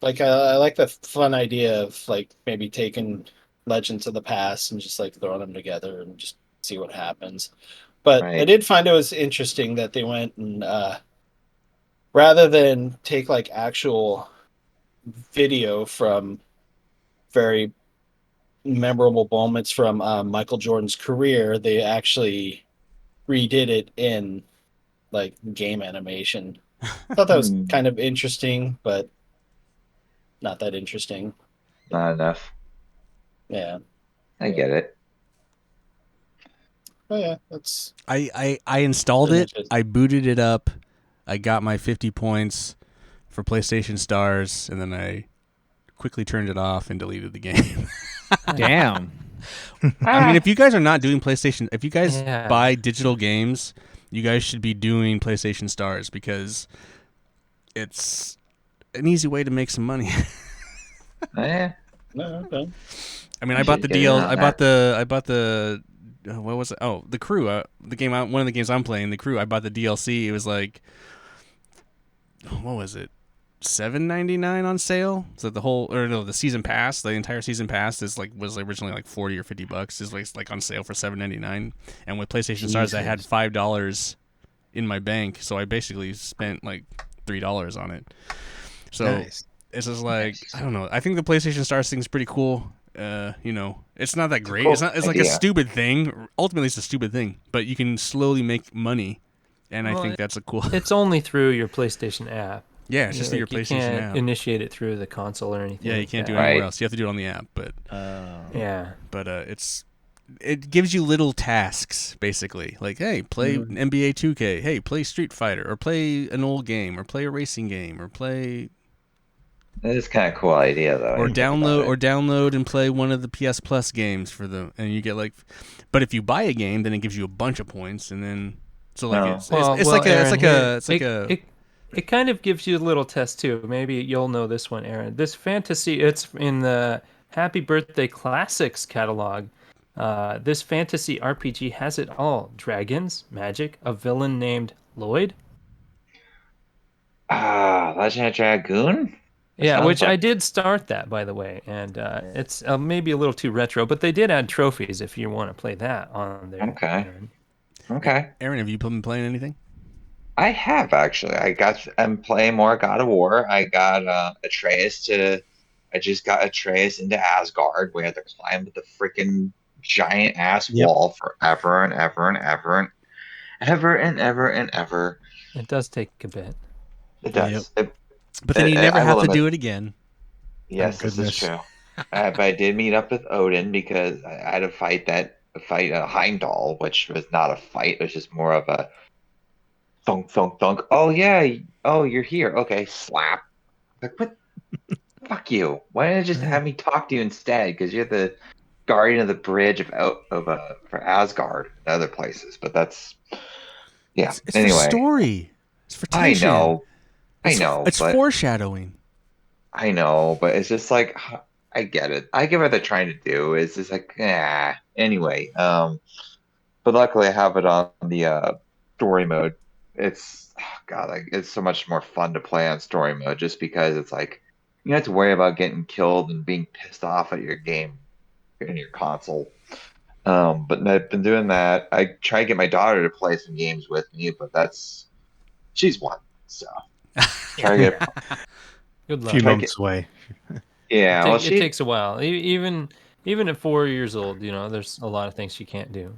like I like the fun idea of like maybe taking Legends of the Past and just like throwing them together and just see what happens. But I Right. did find it was interesting that they went and rather than take like actual video from very memorable moments from Michael Jordan's career, they actually redid it in like game animation. I thought that was kind of interesting, but not that interesting. Not enough. Yeah. I get it. Oh yeah, that's I installed Pretty it. much it. I booted it up. I got my 50 points for PlayStation Stars, and then I quickly turned it off and deleted the game. Damn. I mean, if you guys are not doing PlayStation, if you guys Yeah. buy digital games, you guys should be doing PlayStation Stars because it's an easy way to make some money. Eh, no, okay. I mean, You I bought should the get in deal. on I bought the what was it? Oh, the Crew. The game. One of the games I'm playing, the Crew. I bought the DLC. It was like, what was it? $7.99 on sale. So the whole, or no, the season pass, the entire season pass was originally like $40 or $50. Is like on sale for $7.99. And with PlayStation Stars, I had $5 in my bank, so I basically spent like $3 on it. So Nice. it's just like, I don't know. I think the PlayStation Stars thing's pretty cool. You know, it's not that great. cool It's like a idea. stupid thing. Ultimately, it's a stupid thing, but you can slowly make money, and I Well, think that's a cool. It's only through your PlayStation app. Yeah, it's just Like, your you PlayStation can't app. initiate it through the console or anything. Yeah, you like can't do that. it anywhere Right. else. You have to do it on the app, but Yeah. it gives you little tasks basically. Like, hey, play NBA 2K. Hey, play Street Fighter, or play an old game, or play a racing game, or play that is kind of a cool idea though. or when you think about it. download and play one of the PS Plus games and you get like, but if you buy a game, then it gives you a bunch of points, and then so like No. it's Well, like Aaron, a it kind of gives you a little test too. Maybe you'll know this one, Aaron. This fantasy, it's in the Happy Birthday Classics catalog. This fantasy RPG has it all: dragons, magic, a villain named Lloyd, Legend of Dragoon. That Yeah, sounds which like I did start that, by the way, and it's maybe a little too retro, but they did add trophies if you want to play that on there. okay. Aaron. Okay. Aaron, have you been playing anything? I have actually. I'm playing more God of War. I just got Atreus into Asgard. We had to climb the freaking giant ass Yep. wall forever and ever and ever and ever and ever and ever. It does take a bit. It Yep. does. But then you never I have will to admit, do it again. yes, Thank this is goodness. true. But I did meet up with Odin because I had to fight a Heimdall, which was not a fight. It was just more of a thunk, thunk, thunk. Oh yeah. Oh, you're here. Okay, slap. Like what? Fuck you. Why didn't you just have me talk to you instead? Because you're the guardian of the bridge for Asgard and other places. But that's yeah. It's for Anyway, story. It's for I tension. know, It's, it's but foreshadowing. I know, but it's just like I get it. I get what they're trying to do. It's just like Anyway, but luckily I have it on the story mode. It's God, like it's so much more fun to play on story mode just because it's like you don't have to worry about getting killed and being pissed off at your game in your console. But I've been doing that. I try to get my daughter to play some games with me, but she's one, so try to get Good A luck. few Try to months away. yeah. Well, It takes a while. Even at 4 years old, there's a lot of things she can't do.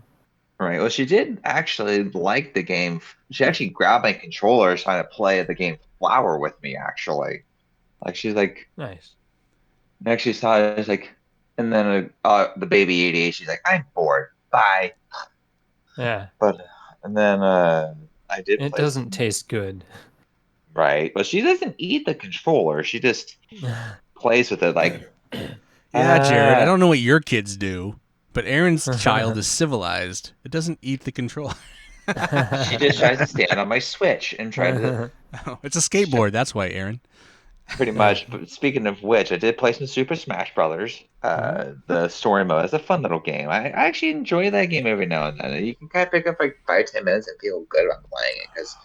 right. Well, she did actually like the game. She actually grabbed my controller trying to play the game Flower with me. Actually, like she's like, Nice. next she saw it, it's like, and then the baby 88. She's like, I'm bored. Bye. Yeah. But and then I did It play doesn't some, taste good. right. But she doesn't eat the controller. She just plays with it like. Yeah, Jared. I Ah. don't know what your kids do, but Aaron's child is civilized. It doesn't eat the controller. She just tries to stand on my Switch and try to Oh, it's a skateboard. That's why, Aaron. pretty much. But speaking of which, I did play some Super Smash Brothers. The story mode is a fun little game. I actually enjoy that game every now and then. You can kind of pick up like 5-10 minutes and feel good about playing it because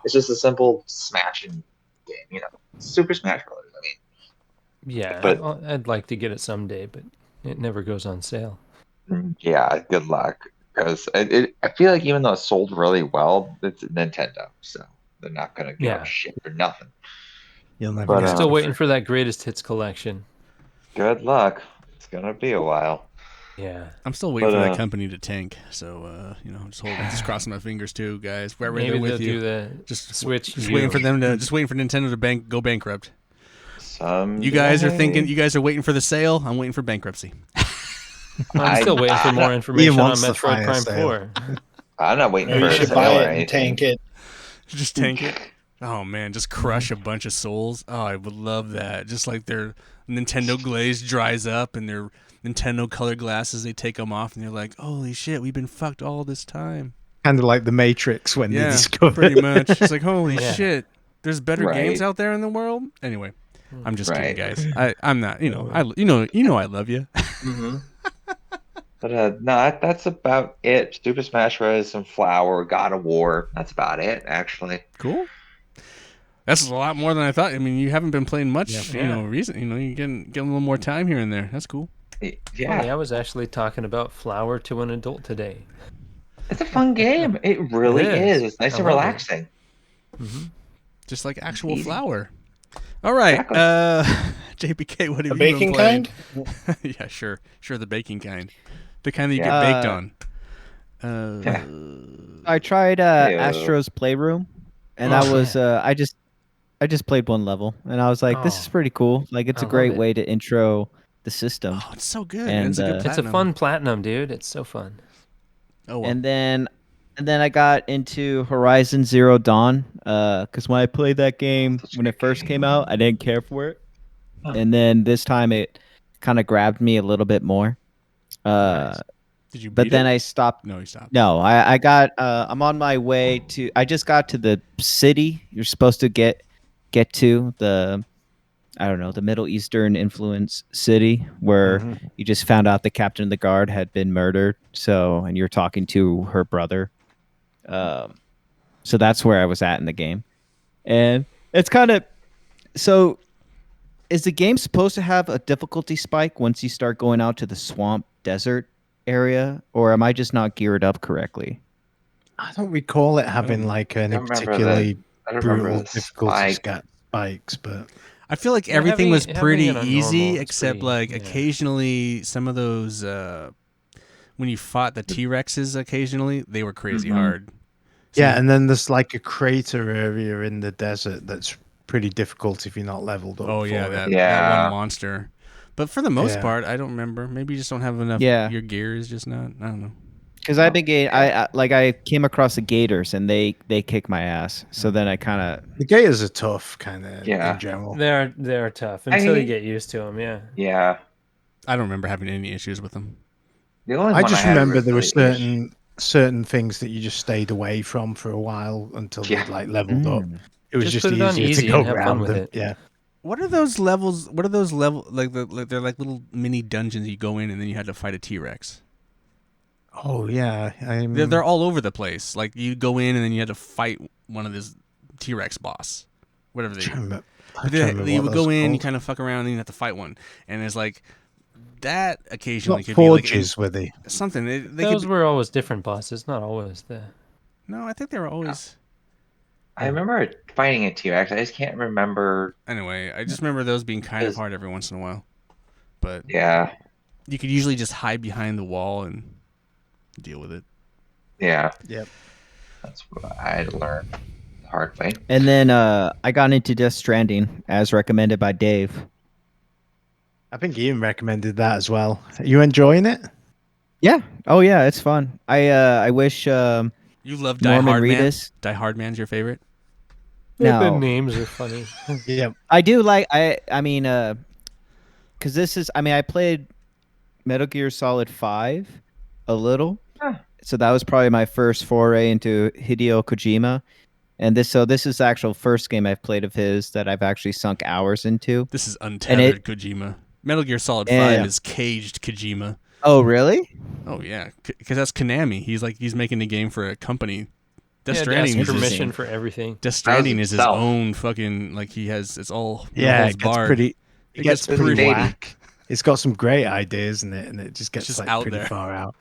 it's just a simple smashing game. Super Smash Brothers. I mean, Yeah, but I'd like to get it someday, but it never goes on sale. yeah, good luck because I feel like even though it sold really well, it's Nintendo, so they're not gonna give Yeah. a shit for nothing. You'll never But get Still it. waiting for that greatest hits collection. good luck. It's gonna be a while. Yeah. I'm still waiting But, for that company to tank. So, just crossing my fingers too, guys. Wherever Maybe they're they'll with you. do the Just Switch. Just waiting for them to. Just waiting for Nintendo to go bankrupt. Someday. You guys are thinking. You guys are waiting for the sale. I'm waiting for bankruptcy. I'm still waiting for more Ian information on wants the Metroid fire Prime sale. 4. I'm not waiting Or for you a should sale buy or it and anything. tank it. Just tank it. Oh man, just crush a bunch of souls. Oh, I would love that. Just like their Nintendo glaze dries up and their Nintendo color glasses, they take them off and they're like, "Holy shit, we've been fucked all this time." Kind of like the Matrix when they Yeah, discovered pretty much. It's like, holy Yeah. shit, there's better Right. games out there in the world. Anyway, I'm just Right. kidding, guys. I'm not. I love you. Mm-hmm. But no, that's about it. Super Smash Bros. Some Flower, God of War. That's about it, actually. Cool. That's a lot more than I thought. I mean, you haven't been playing much, Yeah. recent. You're getting a little more time here and there. That's cool. Yeah, Funny, I was actually talking about Flower to an adult today. it's a fun game. It really It is. is. It's nice I and love it. relaxing. Just like actual Easy. flour. All right, Exactly. JPK, what The have you baking been playing? kind? Yeah, sure, the baking kind, the kind that you Yeah. get baked on. I tried Ew. Astro's Playroom, and that was I just played one level, and I was like, this Oh. is pretty cool. Like, it's I a love great it. way to intro the system. Oh, it's so good. And, it's a good it's It's a platinum. fun platinum, dude. It's so fun. Oh, well. And then I got into Horizon Zero Dawn, because when I played that game Such a when it good first game. came out, I didn't care for it, and then this time it kind of grabbed me a little bit more. Nice. Did you beat But then it? I stopped. No, you stopped. No, I got. I'm on my way to. I just got to the city. You're supposed to get to the. I don't know, the Middle Eastern influence city where you just found out the captain of the guard had been murdered. So, and you're talking to her brother. So that's where I was at in the game, and It's kind of so. Is the game supposed to have a difficulty spike once you start going out to the swamp desert area, or am I just not geared up correctly? I don't recall it having like any particularly I don't remember brutal the difficulty spike. spikes, but I feel like Yeah, everything was having pretty it on easy, normal is except pretty- like yeah. occasionally some of those when you fought the T-Rexes, occasionally they were crazy Mhm. hard. So yeah, you- and then there's like a crater area in the desert that's pretty difficult if you're not leveled up. oh yeah, for it. that one Yeah. monster. But for the most Yeah. part, I don't remember. Maybe you just don't have enough. Yeah. Your gear is just not. I don't know. Because I've been getting, I came across the Gators and they kick my ass. So then I kind of The Gators are tough, kind of Yeah. in general. They're tough until you get used to them. Yeah. Yeah. I don't remember having any issues with them. The only I one just had remember there were really certain things that you just stayed away from for a while until Yeah. they like leveled up. Mm. It was Just just put it on easier easy to go and have fun around with them. it. Yeah. What are those levels? What are those level like? They're like little mini dungeons you go in and then you had to fight a T-Rex. Oh yeah. They're all over the place. Like you go in and then you had to fight one of this T-Rex boss, whatever they. But you would go in, you kind of fuck around, and then you have to fight one. And there's like that occasionally Not could be like forges, were they? something. They Those could, were always different bosses, not always the. no, I think they were always. I remember fighting a T-Rex. I just can't remember. Anyway, I just remember those being kind of Is- hard every once in a while. But Yeah. you could usually just hide behind the wall and deal with it. Yeah. Yep. That's what I had to learn the hard way. And then I got into Death Stranding as recommended by Dave. I think Ian recommended that as well. Are you enjoying it? Yeah. Oh yeah, it's fun. I wish You love Die Norman Hard Man? Reedus. Die Hard Man's your favorite? The No, names are funny. Yep. I do like I mean because this is I played Metal Gear Solid 5 a little. Huh. So that was probably my first foray into Hideo Kojima. And this is the actual first game I've played of his that I've actually sunk hours into. This is untethered Kojima. Metal Gear Solid 5 Yeah. is caged Kojima. Oh, really? Oh yeah, because that's Konami. He's making a game for a company. Death Yeah, Stranding ask is his, permission for everything. Death Stranding is his himself. own fucking like he has it's all Yeah, holds it gets barred. pretty. It It gets gets pretty pretty- whack. It's got some great ideas in it, and it just gets just like out pretty there. far out.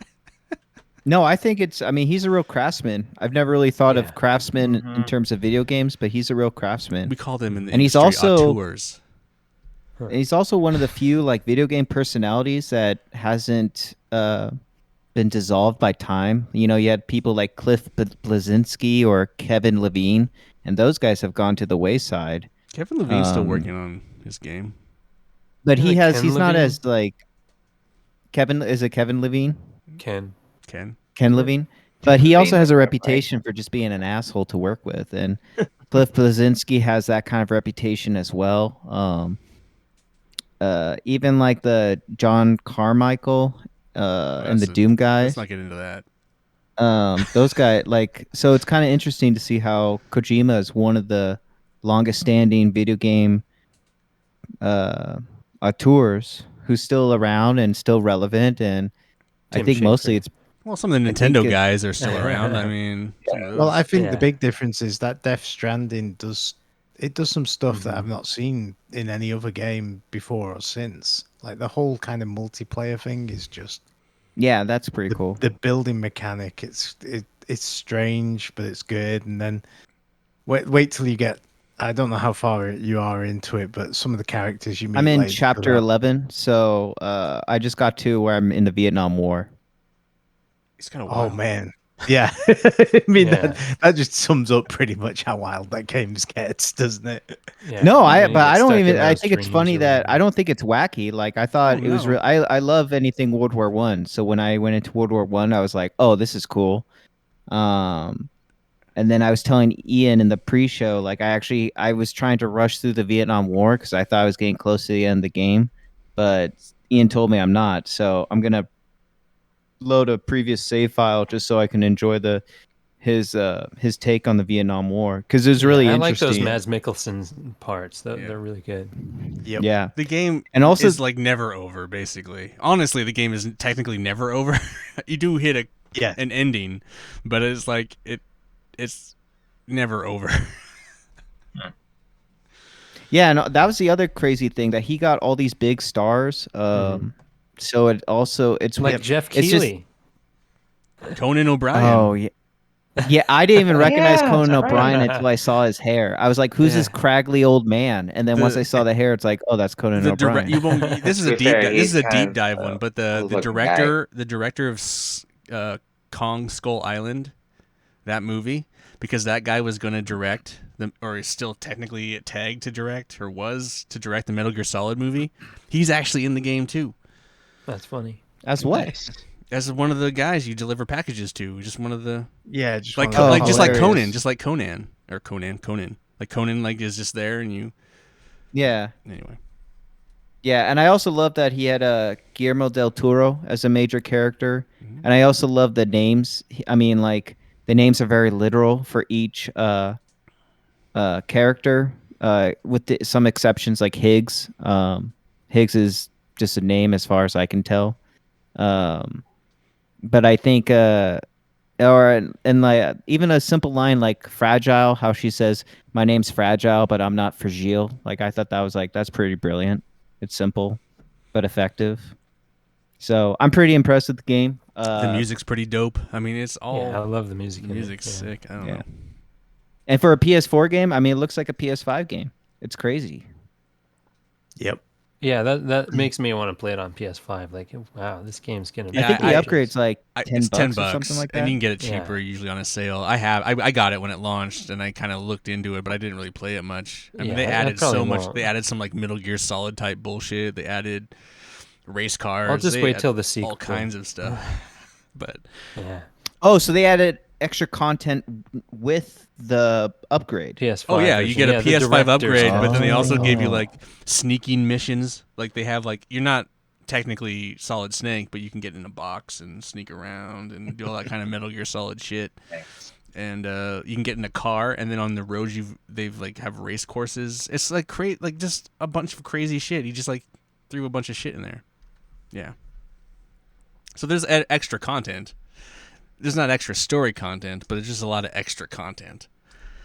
No, I think it's he's a real craftsman. I've never really thought Yeah. of craftsman in Mhm. terms of video games, but he's a real craftsman. We call them in the And he's industry also- auteurs. And he's also one of the few like video game personalities that hasn't been dissolved by time. You know, you had people like Cliff Blazinski or Kevin Levine, and those guys have gone to the wayside. Kevin Levine's still Um, working on his game. But Is he it has Ken he's not Levine? as like Kevin is it Kevin Levine? Ken. Ken. Ken Levine? But he also Levine, has a right. reputation for just being an asshole to work with, and Cliff Blazinski has that kind of reputation as well. Even like the John Carmichael and the That's a- Doom guys. Let's not get into that. Those guys like so it's kind of interesting to see how Kojima is one of the longest standing video game auteurs who's still around and still relevant, and I Tim think mostly Schafer. it's Well, some of the I think Nintendo it- guys are still around. I mean, some of Well, I those- think Yeah. the big difference is that Death Stranding does some stuff that Mhm. I've not seen in any other game before or since. Like the whole kind of multiplayer thing is just yeah, that's pretty cool. the building mechanic. It's strange, but it's good. And then wait till you get. I don't know how far you are into it, but some of the characters you meet. I'm in later chapter throughout- 11, so I just got to where I'm in the Vietnam War. it's kind of Oh wild. man, yeah. I mean Yeah. that just sums up pretty much how wild that game gets, doesn't it? Yeah, No, and then you but get I don't stuck even. in I those think it's dreams funny or that whatever. I don't think it's wacky. Like I thought Oh, it was no. real. I love anything World War One. So when I went into World War One, I was like, oh, this is cool. And then I was telling Ian in the pre-show, like I was trying to rush through the Vietnam War because I thought I was getting close to the end of the game, but Ian told me I'm not. So I'm gonna load a previous save file just so I can enjoy his take on the Vietnam War because it was really I like those interesting. Mads Mikkelsen parts. Yeah. They're really good. Yep. Yeah, The game and also is like never over, basically. Honestly, the game is technically never over. You do hit Yeah. an ending, but it's like it's never over. Yeah, no, that was the other crazy thing that he got all these big stars. So it's Like Jeff it's just Keighley. Conan O'Brien. oh yeah. Yeah, I didn't even recognize Yeah, Conan that's O'Brien right. until I saw his hair. I was like, "Who's this Yeah. craggy old man?" And then once I The saw the hair, it's like, "Oh, that's Conan the O'Brien." you won't. This is To a be deep. fair, This is he's a kind deep of dive one. But the cool-looking guy. director of Kong Skull Island, that movie, because that guy was going to direct or is still technically tagged to direct or was to direct the Metal Gear Solid movie. He's actually in the game too. That's funny. That's what. Nice. As one of the guys you deliver packages to. Just one of the Yeah, just like one of the Oh, like just like hilarious. Conan, just like Conan or Conan. Like Conan like is just there and you Yeah. anyway. Yeah, and I also love that he had Guillermo del Toro as a major character, and I also love the names. I mean, like the names are very literal for each character, with some exceptions like Higgs. Higgs is just a name as far as I can tell. But I think, and like even a simple line like fragile, how she says, "My name's Fragile, but I'm not fragile." Like I thought that was like that's pretty brilliant. It's simple but effective. So I'm pretty impressed with the game. The music's pretty dope. I mean, it's all Yeah, I love the music. the in it, music's yeah. sick. I don't Yeah. know. And for a PS4 game, I mean, it looks like a PS5 game. It's crazy. Yep. Yeah, that makes me want to play it on PS5. Like, wow, this game's gonna be. I think the I- upgrade's like It's $10 $10 or something like that. and you can get it Yeah. cheaper usually on a sale. I got it when it launched, and I kind of looked into it, but I didn't really play it much. I mean, Yeah, they I added probably so much. won't. They added some like Metal Gear Solid type bullshit. They added race cars. I'll just They wait add till the sequel. all kinds of stuff. But Yeah, Oh, so they added extra content with the upgrade. PS5. oh yeah, you get a the PS5 director's upgrade, but then they also give you Oh. like sneaking missions. Like they have like you're not technically Solid Snake, but you can get in a box and sneak around and do all that kind of Metal Gear Solid shit. Nice. And you can get in a car, and then on the roads they've like have race courses. It's like like just a bunch of crazy shit. He just like threw a bunch of shit in there. Yeah. So there's extra content. There's not extra story content, but there's just a lot of extra content.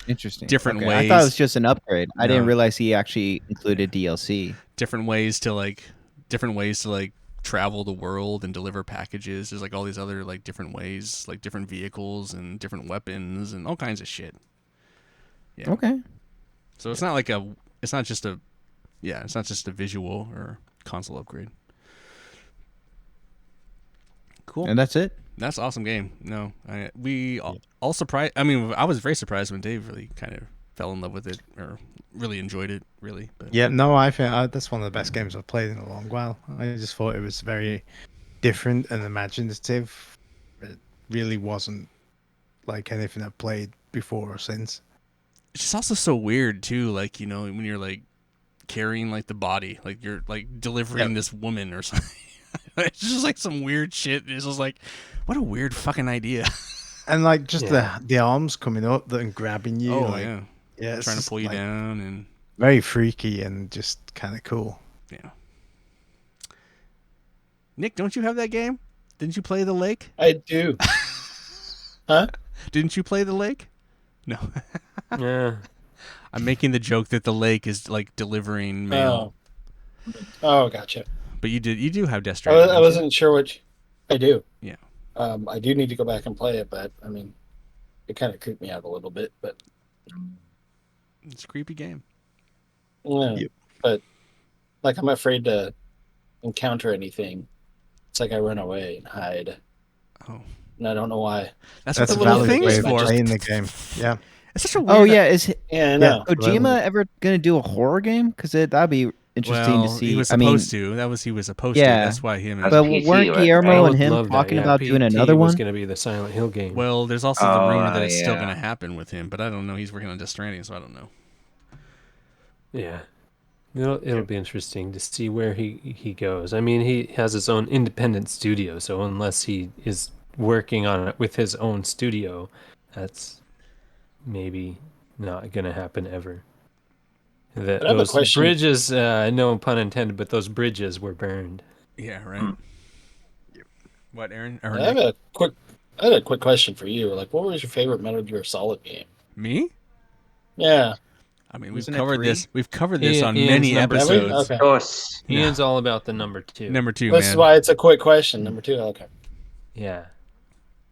Interesting. Different Okay. I thought it ways. was just an upgrade. I didn't No. realize he actually included DLC. Different ways to like travel the world and deliver packages. There's like all these other like different ways, like different vehicles and different weapons and all kinds of shit. Yeah. Okay. So it's not just a visual or console upgrade. Cool. And that's it. That's an awesome game. No, all surprised. I mean, I was very surprised when Dave really kind of fell in love with it or really enjoyed it. Really, but Yeah, no, I think that's one of the best games I've played in a long while. I just thought it was very different and imaginative. It really wasn't like anything I've played before or since. it's just also so weird too. Like when you're like carrying like the body, like you're like delivering this woman or something. It's just like some weird shit. It's just like, what a weird fucking idea. And like just Yeah. the arms coming up and grabbing you. Oh like, yeah, yeah, it's trying to just, pull you like, down and very freaky and just kind of cool. yeah. Nick, don't you have that game? Didn't you play the lake? I do. Huh? Didn't you play the lake? No. Yeah. I'm making the joke that the lake is like delivering mail, Oh, gotcha. but you do have Death I, Stranding. I don't you? wasn't sure which. I do. Yeah. I do need to go back and play it, but I mean, it kind of creeped me out a little bit. But It's a creepy game. yeah, Yep. but like I'm afraid to encounter anything. It's like I run away and hide, Oh, and I don't know why. that's That's what a the little valid thing way is of for. playing the game. Yeah. It's such a weird. Oh yeah, is Yeah, I know. Kojima ever gonna do a horror game? Because that'd be interesting Well, to see. he was I mean, supposed to. He was supposed to. Yeah. That's why him. That's but PC, weren't right? Guillermo I and would him love that, talking yeah. about doing PT another was one? going to be the Silent Hill game. Well, there's also the Oh, rumor that it's still yeah. going to happen with him, but I don't know. He's working on Death Stranding, so I don't know. Yeah. It'll be interesting to see where he goes. I mean, he has his own independent studio, so unless he is working on it with his own studio, that's maybe not going to happen ever. I have a Those question. bridges, no pun intended, but those bridges were burned. Yeah, right. What, Aaron? Or I Nick? had a quick question for you. Like, what was your favorite Metal Gear Solid game? Me? Yeah, I mean, Wasn't it 3? We've covered this on Ian's many number two. episodes. Okay. Yes. Ian's all about the number 2. Number 2, This man. is why it's a quick question. Number 2. Okay. Yeah.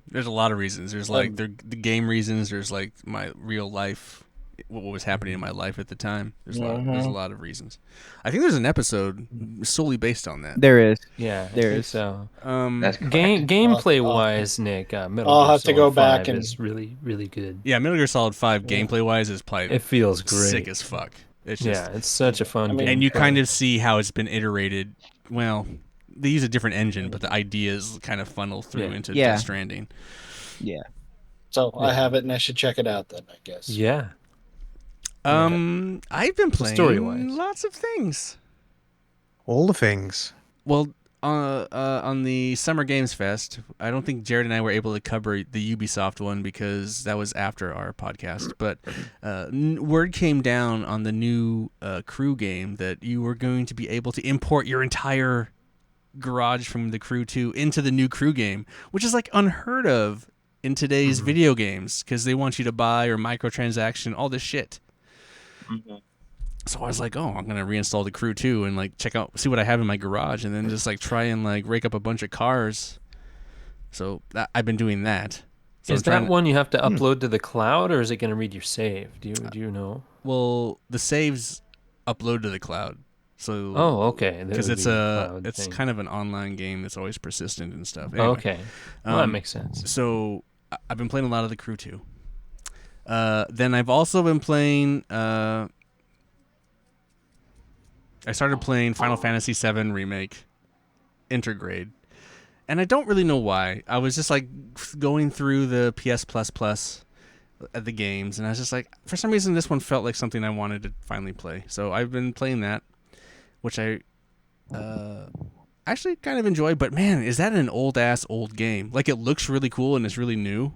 There's a lot of reasons. There's like the game reasons. There's like my real life, what was happening in my life at the time. There's a lot of reasons. I think there's an episode solely based on that. There is. Yeah. There I think is. So. That's correct. Gameplay wise, Nick, Metal I'll Gear have to go Solid back 5 and- is really, really good. Yeah, Metal Gear Solid 5 gameplay wise is probably It feels great. sick as fuck. It's just, Yeah, it's such a fun game. and you kind of see how it's been iterated. Well, they use a different engine, but the ideas kind of funnel through into Yeah. Death Stranding. Yeah. So I have it, and I should check it out then, I guess. Yeah. I've been playing story-wise. lots of things. All the things. Well, on the Summer Games Fest, I don't think Jared and I were able to cover the Ubisoft one because that was after our podcast. But word came down on the new Crew game that you were going to be able to import your entire garage from the Crew 2 into the new Crew game, which is like unheard of in today's video games because they want you to buy or microtransaction, all this shit. So I was like, oh, I'm gonna reinstall the Crew 2 and like check out, see what I have in my garage, and then just like try and like rake up a bunch of cars. So I've been doing that. So Is that one you have to upload to the cloud, or is it going to read your save? Do you know? Well, the saves upload to the cloud. So Oh, okay. That because would it's be a cloud it's thing. kind of an online game that's always persistent and stuff. Oh, Anyway, okay. Well, that makes sense. So I've been playing a lot of the Crew 2. Then I've also been playing. I started playing Final Fantasy VII Remake, Intergrade, and I don't really know why. I was just like going through the PS Plus at the games, and I was just like, for some reason, this one felt like something I wanted to finally play. So I've been playing that, which I actually kind of enjoy. But man, is that an old game? Like, it looks really cool and it's really new.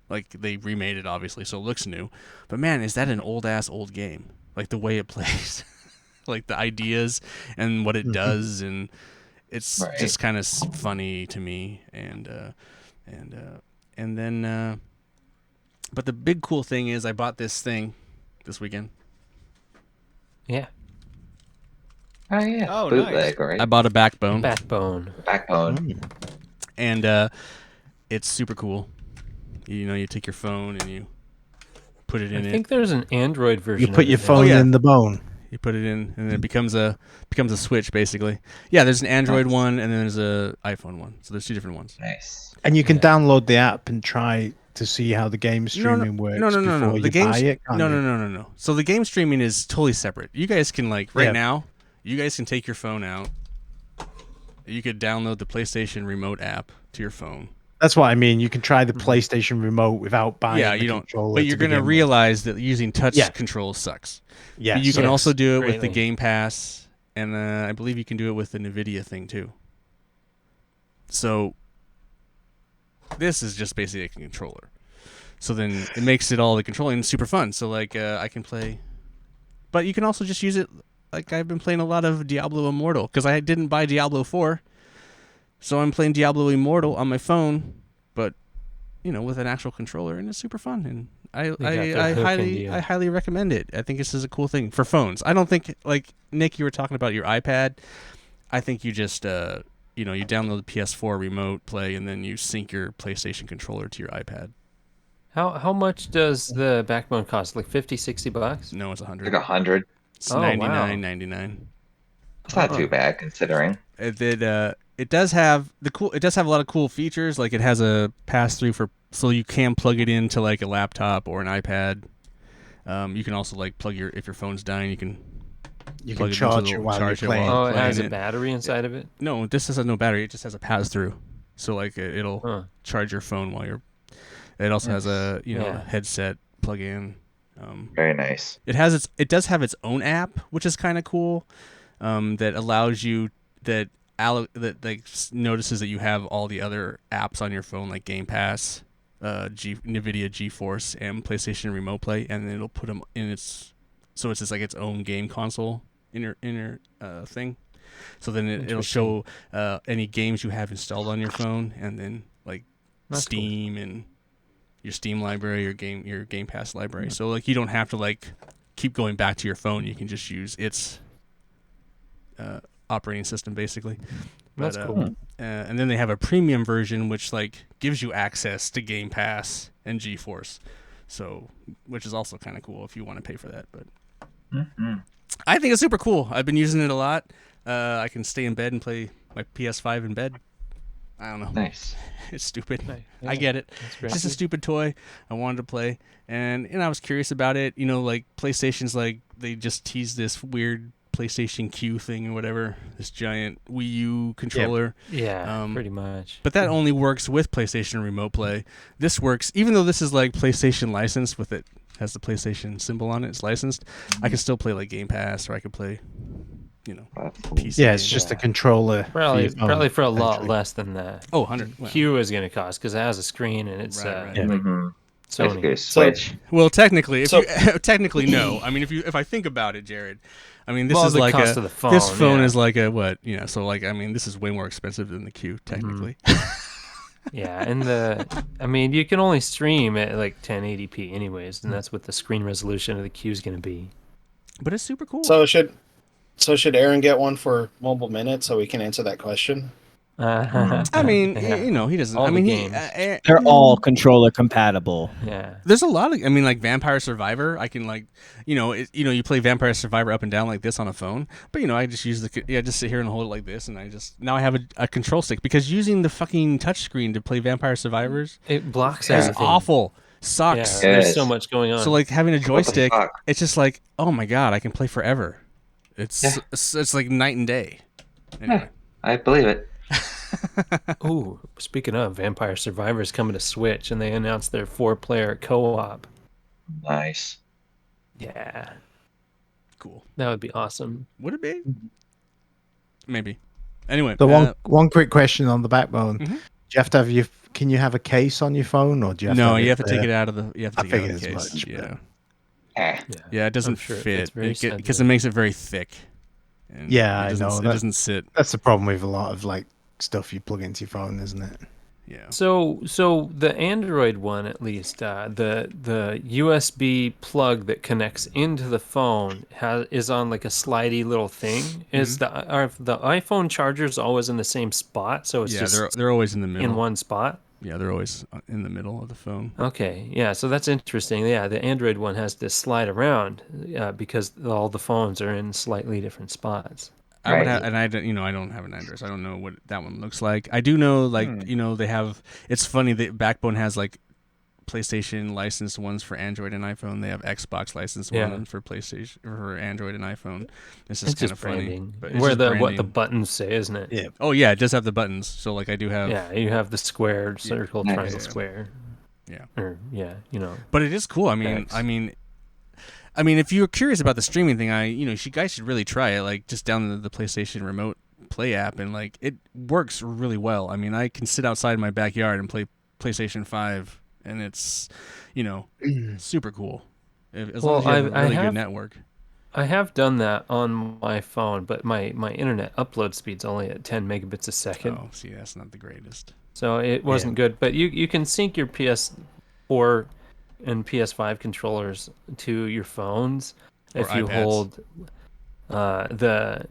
Like, they remade it obviously, so it looks new. But man, is that an old game? Like the way it plays. Like the ideas and what it does, and it's just kind of funny to me, and then but the big cool thing is I bought this thing this weekend. Yeah. Oh yeah. Oh, Bootleg, right? I bought a Backbone, Backbone. Backbone. and it's super cool. You take your phone and you put it in I think there's an Android version. You put of your it. phone yeah. in the bone. You put it in, and then it becomes a Switch, basically. Yeah, there's an Android one, and then there's a iPhone one. So there's 2 different ones. Nice. And you can download the app and try to see how the game streaming works No. before The you game buy it. No. So the game streaming is totally separate. You guys can now, you guys can take your phone out. You could download the PlayStation Remote app to your phone. That's what I mean. You can try the PlayStation Remote without buying the controller. But you're going to realize that using touch controls sucks. Yeah. But you can also do it with the Greatly. Game Pass, and I believe you can do it with the NVIDIA thing too. So this is just basically a controller. So then it makes it all the controlling super fun. So like I can play, but you can also just use it. Like I've been playing a lot of Diablo Immortal because I didn't buy Diablo 4. So I'm playing Diablo Immortal on my phone, but with an actual controller, and it's super fun. And I highly recommend it. I think this is a cool thing for phones. I don't think, like Nick, you were talking about your iPad. I think you just you download the PS4 remote play, and then you sync your PlayStation controller to your iPad. How much does the Backbone cost? Like $50-$60? No, it's 100. Like 100. It's Oh, wow. $99.99. It's not too bad considering. It does have a lot of cool features. Like it has a pass through so you can plug it into like a laptop or an iPad. You can also like if your phone's dying, you can plug it charge into it while you're playing. Oh, it has playing a battery inside of it? No, this has no battery. It just has a pass through. So like it'll charge your phone while you're. It also has a headset plug in. Very nice. It does have its own app, which is kind of cool. That allows you that notices that you have all the other apps on your phone like Game Pass, NVIDIA GeForce, and PlayStation Remote Play, and then it'll put them in it's just like its own game console in your thing. So then it'll show any games you have installed on your phone, and then like That's Steam and your Steam library, your Game Pass library. So like you don't have to like keep going back to your phone, you can just use its operating system basically. That's cool. And then they have a premium version which like gives you access to Game Pass and GeForce, so which is also kind of cool if you want to pay for that. But I think it's super cool. I've been using it a lot. I can stay in bed and play my PS5 in bed. I don't know. Nice. It's stupid. Yeah, I get it. that's great. It's just a stupid toy. I wanted to play, and I was curious about it. You know, like PlayStation's like they just teased this weird PlayStation Q thing or whatever, this giant Wii U controller. Yeah, pretty much. But that only works with PlayStation Remote Play. This works, even though this is like PlayStation licensed with it, has the PlayStation symbol on it, it's licensed. I can still play like Game Pass, or I could play, you know, PC. Yeah, it's just a controller. Probably for a lot less than that. Oh, 100. Well, Q is going to cost because it has a screen and it's Right. Yeah. like Basically, Sony. a Switch. well, technically, So- technically no. I mean, if I think about it, Jared, I mean this Well, is the like cost a of the phone, this phone yeah. is like a what, you know? So like, I mean, this is way more expensive than the Q technically. Yeah, and I mean, you can only stream at like 1080p anyways, and that's what the screen resolution of the Q is going to be. But it's super cool. So should Aaron get one for Mobile Minute so we can answer that question? I mean, Yeah. you know, he doesn't. All I the mean, games. They're all controller compatible. Yeah. there's a lot of. I mean, like Vampire Survivor. I can like, you play Vampire Survivor up and down like this on a phone. But I just use just sit here and hold it like this, and now I have a control stick because using the fucking touchscreen to play Vampire Survivors It blocks is everything. awful. Yeah, Sucks. there's Yes. so much going on. So like having a joystick, fuck? it's just like, oh my god, I can play forever. It's like night and day. Anyway. I believe it. Ooh, speaking of, Vampire Survivors coming to Switch, and they announced their 4-player co-op. Nice. Yeah, Cool. that would be awesome. Would it be? Maybe. Anyway, The one quick question on the Backbone. Mhm. Do you have to have can you have a case on your phone, or do you have no, to you have to take there? it out of the. You have to I take it out of figured the as case. much, Yeah, Eh. yeah, it doesn't sure it fit fits very because it sensitive. makes it very thick. And Yeah, it I doesn't, know. It That- doesn't sit. That's the problem with a lot of like stuff you plug into your phone, isn't it? Yeah. So the Android one, at least, the USB plug that connects into the phone is on like a slidey little thing. Is are the iPhone chargers always in the same spot? So it's Yeah, just they're always in the middle. in one spot. Yeah, they're always in the middle of the phone. Okay, yeah, so that's interesting. Yeah, the Android one has to slide around because all the phones are in slightly different spots. I would Right. have, and I don't have an Android, so I don't know what that one looks like. I do know, like, they have. It's funny that Backbone has like PlayStation licensed ones for Android and iPhone. They have Xbox licensed Yeah. ones for PlayStation for Android and iPhone. It's It's just kind just of funny. branding. But it's Where just what the branding. buttons say, isn't it? Yeah. Oh yeah, it does have the buttons. So like I do have. Yeah, you have the square, circle, Nice. triangle, Yeah. square. Yeah. Or But it is cool. I mean, X. I mean, if you're curious about the streaming thing, you guys should really try it. Like, just download the PlayStation Remote Play app, and like, it works really well. I mean, I can sit outside my backyard and play PlayStation 5, and it's, super cool. As long as you have a really good network. I have done that on my phone, but my internet upload speed's only at 10 megabits a second. Oh, see, that's not the greatest. So it wasn't good. But you can sync your PS4 and PS5 controllers to your phones Or if you iPads. hold the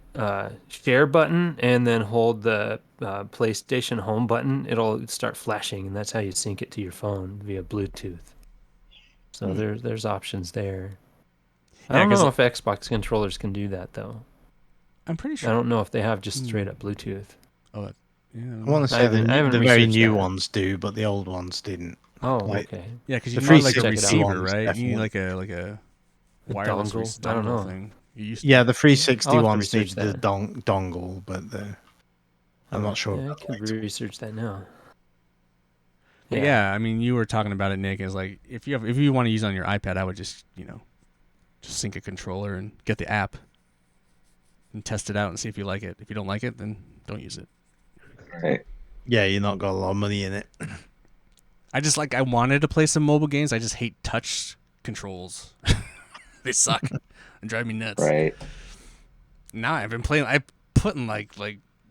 share button and then hold the PlayStation Home button. It'll start flashing, and that's how you sync it to your phone via Bluetooth. So there's options there. I Yeah, don't 'cause know if Xbox controllers can do that though. I'm pretty I sure. don't know if they have just straight up Bluetooth. Oh, yeah. I want to I say haven't- I haven't the very researched new that. ones do, but the old ones didn't. Oh, Like, okay. Yeah, because The you need like a 360 receiver, ones, right? You definitely. need like a A wireless dongle? I don't know. thing. You used to. Yeah, the 360 I'll have to ones need research the that. dongle, but I'm not sure. Yeah, I about can the research that now. But yeah, I mean, you were talking about it, Nick. Is like if you want to use on your iPad, I would just just sync a controller and get the app and test it out and see if you like it. If you don't like it, then don't use it. Right. Yeah, you're not got a lot of money in it. I wanted to play some mobile games. I just hate touch controls. They suck and drive me nuts. Right. Now I've been playing. I put in like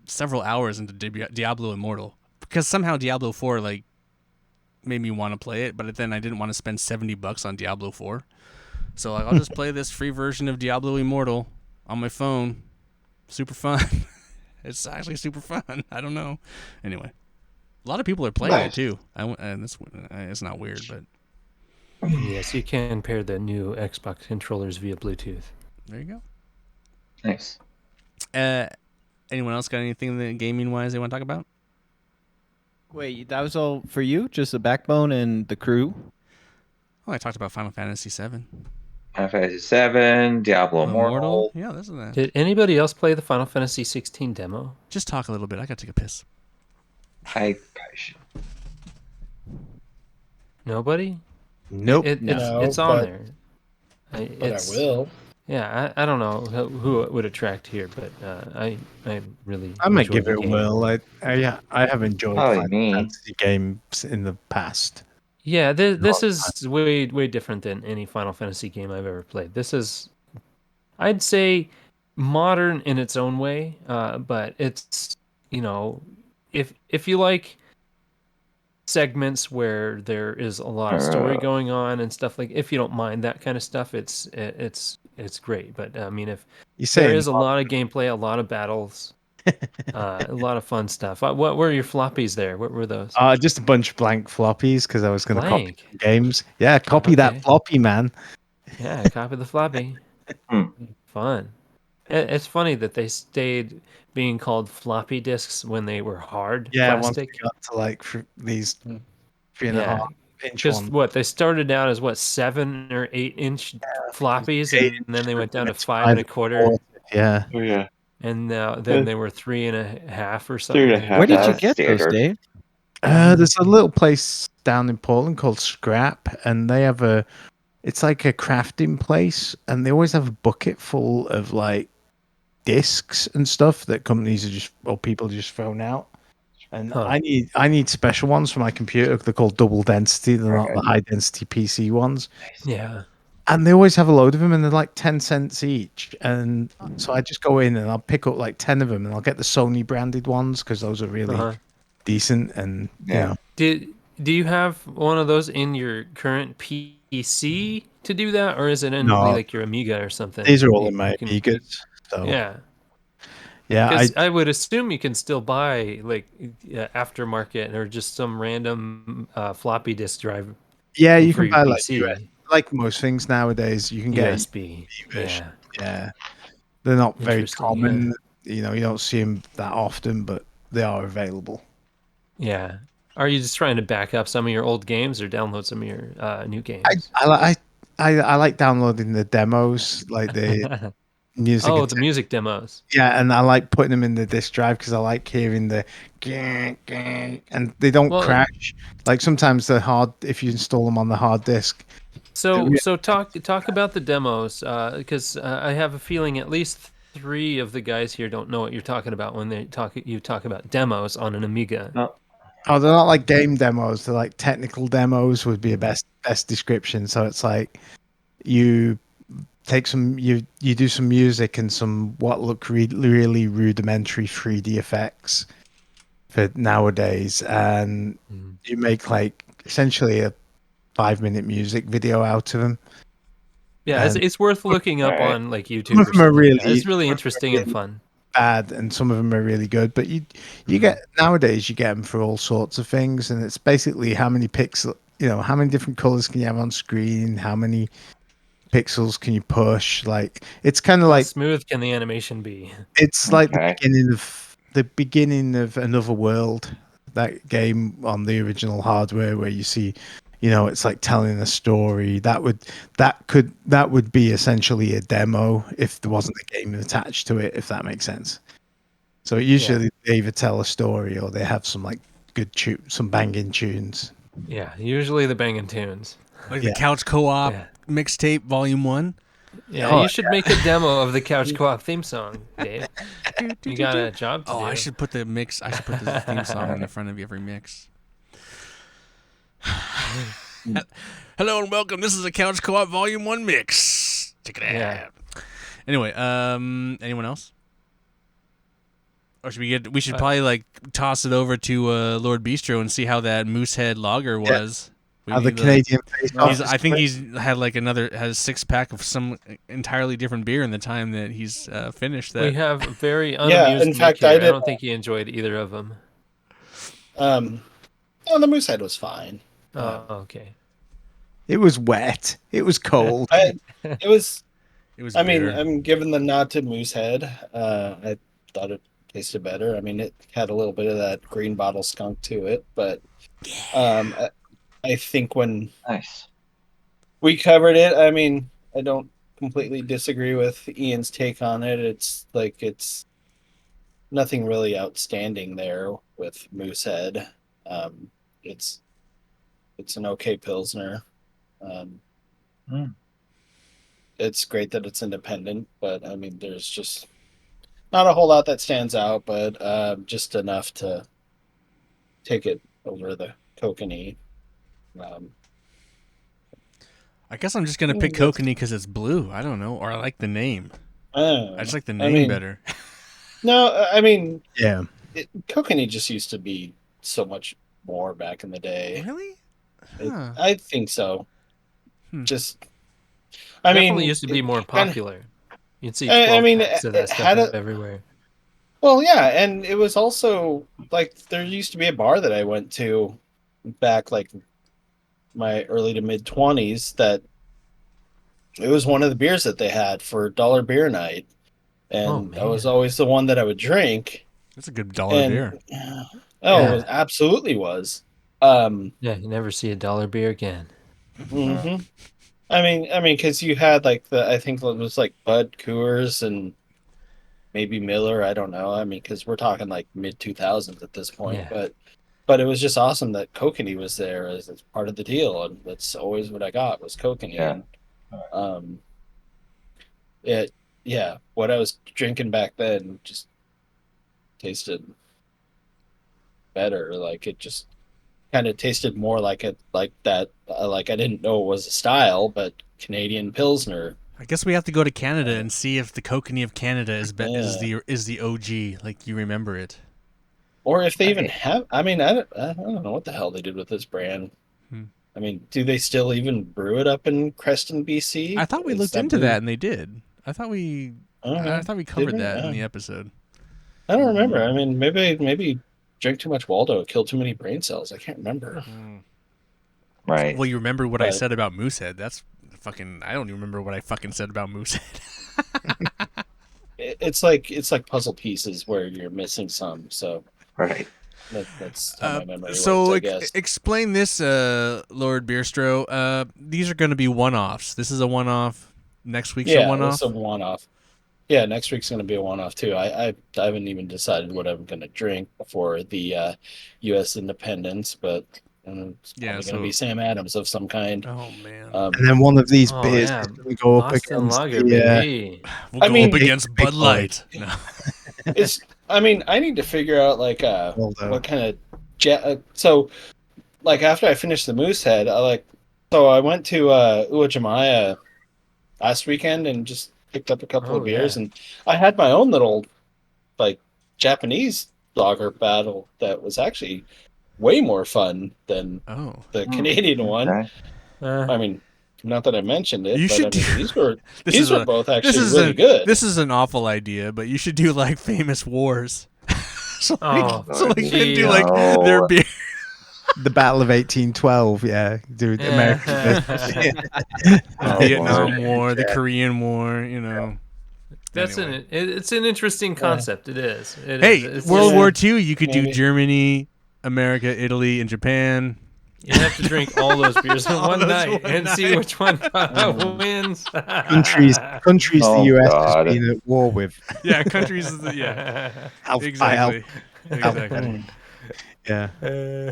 several hours into Diablo Immortal because somehow Diablo 4 made me want to play it, but then I didn't want to spend $70 on Diablo 4. So like, I'll just play this free version of Diablo Immortal on my phone. Super fun. It's actually super fun. I don't know. Anyway, a lot of people are playing it too. And it's not weird, but Yes, you can pair the new Xbox controllers via Bluetooth. there you go. Nice. Anyone else got anything that gaming wise they want to talk about? Wait, that was all for you? Just the backbone and the crew? Oh, I talked about Final Fantasy VII. Final Fantasy VII, Diablo Immortal. Yeah, this is that. Did anybody else play the Final Fantasy 16 demo? Just talk a little bit. I gotta take a piss. I probably should. Nobody? Nope. It's on but- there. But I will. Yeah, I don't know who it would attract here, but I really. I might enjoyed give the it a game. whirl. I have enjoyed Probably Final me. Fantasy games in the past. Yeah, this is way different than any Final Fantasy game I've ever played. This is, I'd say, modern in its own way, but it's, if you like segments where there is a lot of story going on and stuff, like, if you don't mind that kind of stuff, it's great. But I mean, if You say there is a lot of gameplay, a lot of battles, a lot of fun stuff. What were your floppies there? What were those? just a bunch of blank floppies because I was going to copy Blank? some games. Yeah, copy Okay. that floppy, man. Yeah, copy the floppy. Fun. It's funny that they stayed being called floppy disks when they were hard Yeah, once plastic. we got to like these 3.5 inch Because ones. they started out as 7 or 8 inch floppies, 8 and then they went down to it's 5.25, Yeah. Oh yeah. and then they were 3.5 or something. 3.5. Where did you That's get those, standard. Dave? There's a little place down in Portland called Scrap, and they have it's like a crafting place, and they always have a bucket full of like discs and stuff that companies or people are just thrown out. And Huh. I need special ones for my computer. They're called double density. They're not Okay. the high density PC ones. Yeah. And they always have a load of them, and they're like 10 cents each. And so I just go in and I'll pick up like 10 of them, and I'll get the Sony branded ones because those are really Uh-huh. decent. And Yeah. you know, Do you have one of those in your current PC to do that, or is it in No. like your Amiga or something? these are all You in my can- Amigas. So Yeah. yeah, Because I would assume you can still buy like aftermarket or just some random floppy disk drive. yeah, you for can your buy like PC. like most things nowadays. You can get USB. version. Yeah. Yeah, they're not very Interesting, common. You know, you don't see them that often, but they are available. Yeah. Are you just trying to back up some of your old games or download some of your new games? I like downloading the demos, like the music. Oh, and the music demos. yeah, and I like putting them in the disk drive because I like hearing the and they don't Well, crash. Like sometimes they're hard if you install them on the hard disk. So talk about the demos, because I have a feeling at least 3 of the guys here don't know what you're talking about when you talk about demos on an Amiga. No. Oh, they're not like game demos. They're like technical demos would be a best description. So it's like you take you do some music and some what look really rudimentary 3D effects for nowadays, and you make like essentially a 5-minute music video out of them. Yeah, it's worth looking up Alright. on like YouTube. Some of Or them are something. really- Yeah, it's really interesting and fun. Bad, and some of them are really good, but you get nowadays you get them for all sorts of things, and it's basically how many pixels, how many different colors can you have on screen, how many pixels can you push, like it's kind of How like smooth can the animation be? it's like Okay. the beginning of Another World, that game on the original hardware where you see it's like telling a story. That would be essentially a demo if there wasn't a game attached to it, if that makes sense. So usually they either tell a story or they have some like good some banging tunes. Yeah, usually the banging tunes. Like Yeah. the Couch Co-op Yeah. mixtape Volume 1. Yeah, Oh, you should make a demo of the Couch Co-op theme song, Dave. You got a job to do. I should put the theme song in the front of every mix. Hello and welcome. This is a Couch Co-op Volume 1 mix. Check it out. Yeah. Anyway, anyone else? Or should we should probably like toss it over to Lord Beerstro and see how that Moosehead lager was. We the need Canadian face off. I think he's had like has 6-pack of some entirely different beer in the time that he's finished that. We have a very Yeah, unamused in fact, Nick here. I I did- don't think he enjoyed either of them. Oh, the Moosehead was fine. Oh, okay. It was wet. It was cold. It was. It was I mean, bitter. I'm giving the nod to Moosehead. I thought it tasted better. I mean, it had a little bit of that green bottle skunk to it, but I think when Nice. we covered it, I mean, I don't completely disagree with Ian's take on it. It's like it's nothing really outstanding there with Moosehead. It's an okay pilsner. Mm. It's great that it's independent, but I mean, there's just not a whole lot that stands out, but just enough to take it over the Kokanee. I guess I'm just gonna pick Kokanee because it's blue. I don't know, or I like the name. I just like the name better. No, I mean, Yeah. Kokanee just used to be so much more back in the day. Really? Huh. I think so. Just, Definitely used to be it more kinda- popular. You'd see I 12 mean, packs of that it stuff had a- everywhere. Well, yeah, and it was also like there used to be a bar that I went to back like my early to mid 20s that it was one of the beers that they had for dollar beer night, and that was man. always the one that I would drink. That's a good dollar beer. It was, absolutely was. Yeah, you never see a dollar beer again. Mm-hmm. I mean, because you had like I think it was like Bud, Coors, and maybe Miller. I don't know. I mean, because we're talking like mid 2000s at this point, Yeah. but it was just awesome that Kokanee was there as part of the deal, and that's always what I got was Kokanee. Yeah. And, what I was drinking back then just tasted better. Like it just kind of tasted more like that. Like I didn't know it was a style, but Canadian Pilsner. I guess we have to go to Canada and see if the Kokanee of Canada is Yeah. is the OG, like you remember it. Or if they even have, I mean, I don't know what the hell they did with this brand. I mean, do they still even brew it up in Creston, BC? I thought we looked into that and they did. I thought we covered that in the episode. I don't remember. I mean, maybe drank too much Waldo, killed too many brain cells. I can't remember. Right. Well, you remember what I said about Moosehead? That's fucking. I don't even remember what I fucking said about Moosehead. It's like puzzle pieces where you're missing some. So Right. that's how my memory So works, I guess. explain this, Lord Beerstro. These are going to be one-offs. This is a one-off. Next week's a one-off. It's a one-off. Yeah, next week's going to be a one-off too. I haven't even decided what I'm going to drink for the U.S. independence, but it's probably going to be Sam Adams of some kind. Oh man! And then one of these Oh, beers yeah. is going to go up Boston against Lager, the, baby. We'll go up against Bud Light. No. I mean, I need to figure out like Waldo. what kind of so like after I finished the Moosehead, I went to Uwajimaya last weekend and just picked up a couple of beers, and I had my own little like Japanese lager battle that was actually way more fun than the Canadian one. Okay. I mean, not that I mentioned it, You but should I mean, This these is were a- both actually this is really good. This is an awful idea, but you should do like famous wars. so Oh, they can do gee. like their beer. the Battle of 1812. Yeah, do American. The Vietnam boy. War, the Korean War. You know. That's Anyway. it's an interesting concept. It is. Hey, It's World just- War II. You could do Maybe. Germany, America, Italy, and Japan. You have to drink all those beers in All one those night one and see night. which one wins. countries Oh, the US God. has been at war with. Yeah, countries. Yeah, Alf- exactly. Alf- Exactly. Yeah.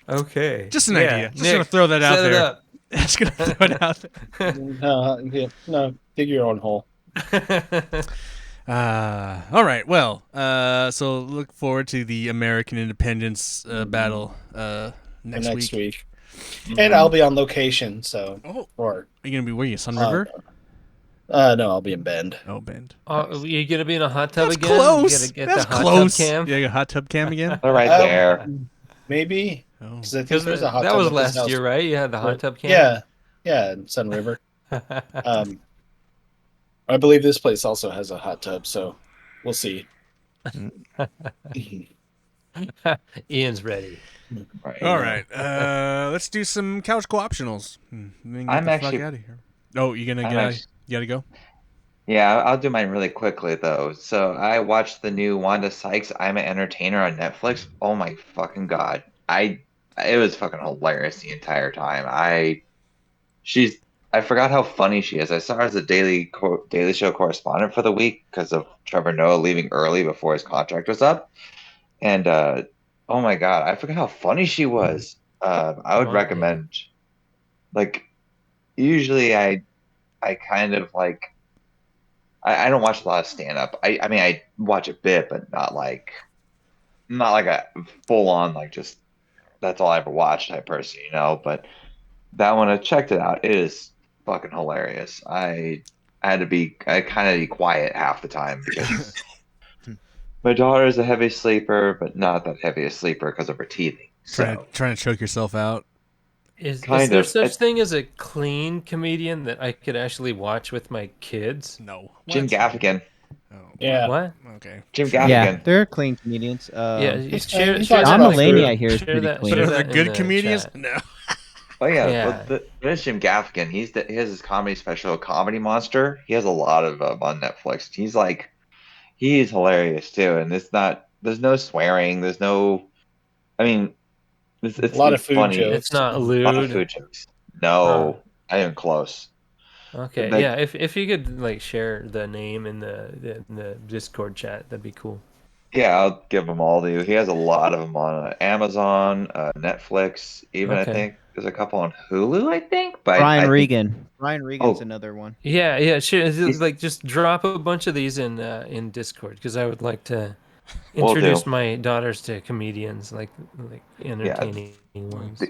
Okay. Just an Yeah, idea. Just Nick, gonna throw that out set it there. up. Just gonna throw it out there. No, dig your own hole. All right. Well, so look forward to the American independence battle next week. And I'll be on location, so Oh, or are you gonna be where? You Sun River? no, I'll be in Bend. Oh, Bend. You gonna be in a hot tub That's again? close. You gotta get That's the hot close. tub cam. Yeah, a hot tub cam again. They're right there. Maybe Oh. Because I think Because there's a hot that tub was at this last house. year, right? You had the hot tub camp. Yeah, in Sun River. I believe this place also has a hot tub, so we'll see. Ian's ready. Right. All right. Let's do some couch co-optionals. Then get I'm the actually- fuck out of here. Oh, you gonna I'm get out? actually- You gotta go. Yeah, I'll do mine really quickly though. So I watched the new Wanda Sykes I'm an Entertainer on Netflix. Oh my fucking god. It was fucking hilarious the entire time. I forgot how funny she is. I saw her as a Daily Show correspondent for the week because of Trevor Noah leaving early before his contract was up. And oh my god, I forgot how funny she was. I would Wow, recommend like usually I kind of like I don't watch a lot of stand up. I mean I watch a bit, but not like a full on like just that's all I ever watched type person, you know. But that one I checked it out. It is fucking hilarious. I kind of be quiet half the time because my daughter is a heavy sleeper, but not that heavy a sleeper because of her teething. So Trying to choke yourself out. Is Kind there of. such thing as a clean comedian that I could actually watch with my kids? No. Jim What? Gaffigan. Oh, Yeah. What? okay. Jim Sure. Gaffigan. Yeah, they're clean comedians. Yeah, he's share, fine. He's share fine. that John That's Mulaney, good. I hear, is share pretty that, clean. share Are that the in good the comedians? chat. No. Oh yeah, Yeah. well, there's Jim Gaffigan. He has his comedy special, Comedy Monster. He has a lot of on Netflix. He is hilarious too, and there's no swearing. There's no, I mean, it's A lot of food funny. jokes. It's not A lot of lewd. food jokes. No, not even close. Okay, Like- yeah. If you could like share the name in the Discord chat, that'd be cool. Yeah, I'll give them all to you. He has a lot of them on Amazon, Netflix, even I Okay. think there's a couple on Hulu. I think, but Brian I think- Regan. Brian Regan's Oh. another one. Yeah, sure. He's- Like just drop a bunch of these in Discord because I would like to Will do. introduce my daughters to comedians, like entertaining ones.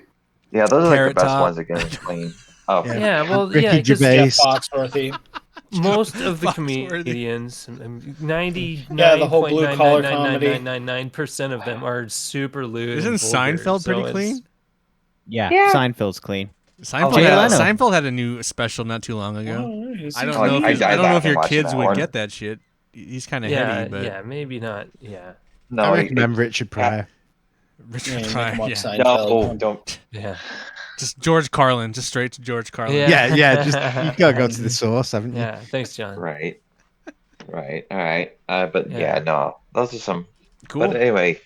Yeah, those are like the Carrot best Top. ones that get me clean. Oh, Yeah. Yeah, well, Ricky yeah, 'cause Gervais. Jeff Foxworthy. most of the Foxworthy. comedians, Yeah, the whole blue collar comedy. 99.99999% of them are super lewd. Isn't and vulgar, Seinfeld so pretty it's- clean? Yeah, Yeah. Seinfeld's clean. Seinfeld, Jay had, Leno. Seinfeld had a new special not too long ago. Oh, he's- I don't Oh, know. I If I died don't know if laughing your watching kids that would one. get that shit. He's kind of Yeah, heavy, but yeah, maybe not. Yeah, no, I recommend Richard Pryor. Richard Yeah, you make Pryor, him watch yeah. Seinfeld. no, don't. yeah, Just George Carlin, just straight to George Carlin. Yeah. Yeah, just you gotta go to the source, haven't you? yeah. Thanks, John. Right, right, all right. But Yeah. yeah, no, those are some. Cool. But anyway,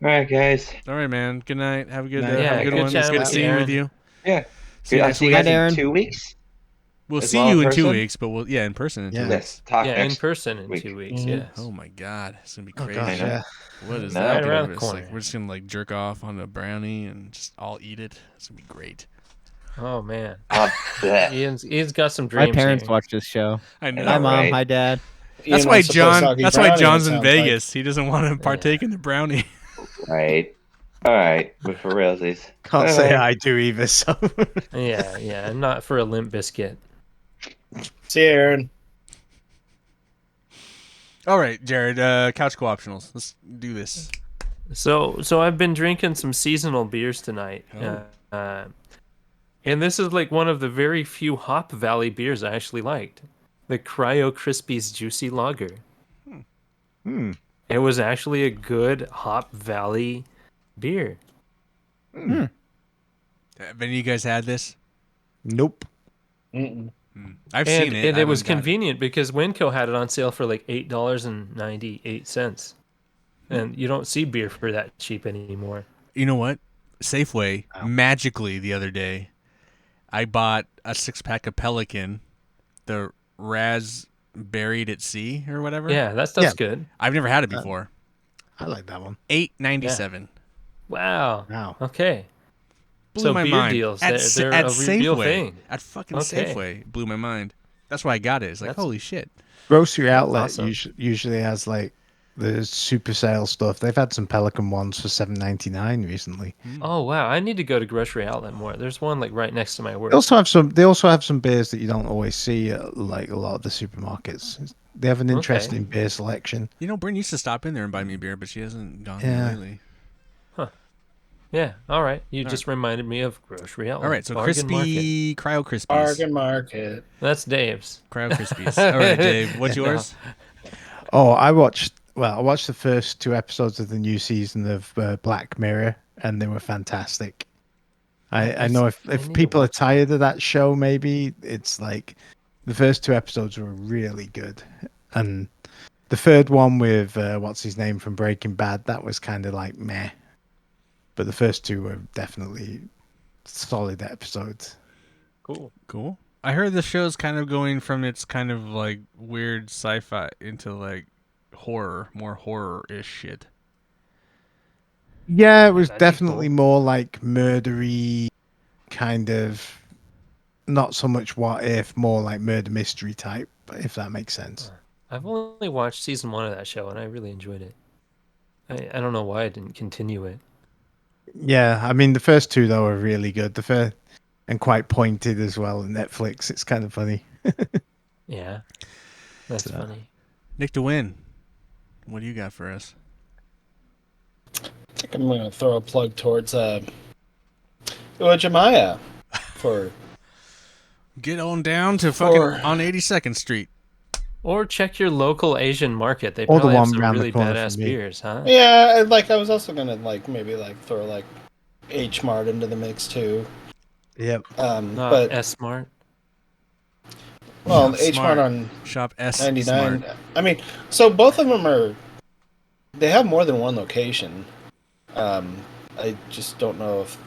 all right, guys. All right, man. Good night. Have a good, Night. Yeah, have a good good one. It's chatting good with seeing you, you with Aaron. you. Yeah, See you I'll next see you week. guys Night, Aaron. in 2 weeks. We'll As see well you in in 2 person? weeks, but we'll in person in 2 Yeah. weeks. Yes, talk Yeah, in next. person in week. 2 weeks. Mhm. Yes. Oh my god, it's gonna be Oh crazy. gosh, know. yeah. What is No. that? Right around the It's like, corner. we're just gonna like jerk off on a brownie and just all eat it. It's gonna be great. Oh man, Bleh. Ian's got some My dreams. parents here. watch this show. I know. know, Hi, mom. right? Hi, dad. Ian That's why wants to play John. Soggy That's why Brownie, John's it in sounds like. Vegas. He doesn't want to partake in the brownie. Right. All right, but for realsies. Can't say I do either. So Yeah, not for a limp biscuit. See you, Aaron. All right, Jared. Couch co-optionals. Let's do this. So I've been drinking some seasonal beers tonight. And this is like one of the very few Hop Valley beers I actually liked. The Cryo Crispies Juicy Lager. It was actually a good Hop Valley beer. Have any of you guys had this? nope. Mm-mm. I've And seen it. it I was haven't got convenient because Winco had it on sale for like $8.98. And you don't see beer for that cheap anymore. You know what? Safeway magically the other day, I bought a 6-pack of Pelican, the Raspberried at Sea or whatever. Yeah, that stuff's Yeah. good. I've never had it before. I like that one. $8.97. Wow. Wow. Okay. Blew So my beer mind. deals, at, they're at a real Safeway. thing. At fucking Okay. Safeway, blew my mind. That's why I got it. It's like That's- holy shit. Grocery outlet awesome. usually has like the super sale stuff. They've had some Pelican ones for $7.99 recently. Oh wow, I need to go to Grocery Outlet more. There's one like right next to my work. They also have some. They also have some beers that you don't always see at like a lot of the supermarkets. They have an interesting beer selection. You know, Bryn used to stop in there and buy me beer, but she hasn't gone Yeah. there lately. Yeah. All right. You All just reminded me of grocery outlet. All right, so Bargain market. crispy Cryo Krispies. Bargain market. That's Dave's. Cryo Krispies. All right, Dave, what's No. yours? Oh, I watched the first 2 episodes of the new season of Black Mirror, and they were fantastic. I know I if need to people are watch tired of that show, maybe it's like the first 2 episodes were really good, and the third one with what's his name from Breaking Bad, that was kind of like meh, but the first two were definitely solid episodes. Cool. I heard the show's kind of going from its kind of like weird sci-fi into like horror, more horror-ish shit. Yeah, it was that'd be definitely cool. more like murdery kind of, not so much what if, more like murder mystery type, if that makes sense. I've only watched season 1 of that show, and I really enjoyed it. I don't know why I didn't continue it. Yeah, I mean the first two though are really good. The first and quite pointed as well on Netflix. It's kind of funny. Yeah, that's So. funny. Nick DeWin, what do you got for us? I think I'm going to throw a plug towards Ujamaya for Get on down to fucking on 82nd Street. Or check your local Asian market. They Or the probably have one some round the really corner from badass me. beers, huh? yeah. Like I was also going to like maybe like throw like H Mart into the mix too. Yep. Not But S Smart. well, Shop H Mart smart. on Shop S 99. Smart. I mean, so both of them are. They have more than one location. I just don't know if.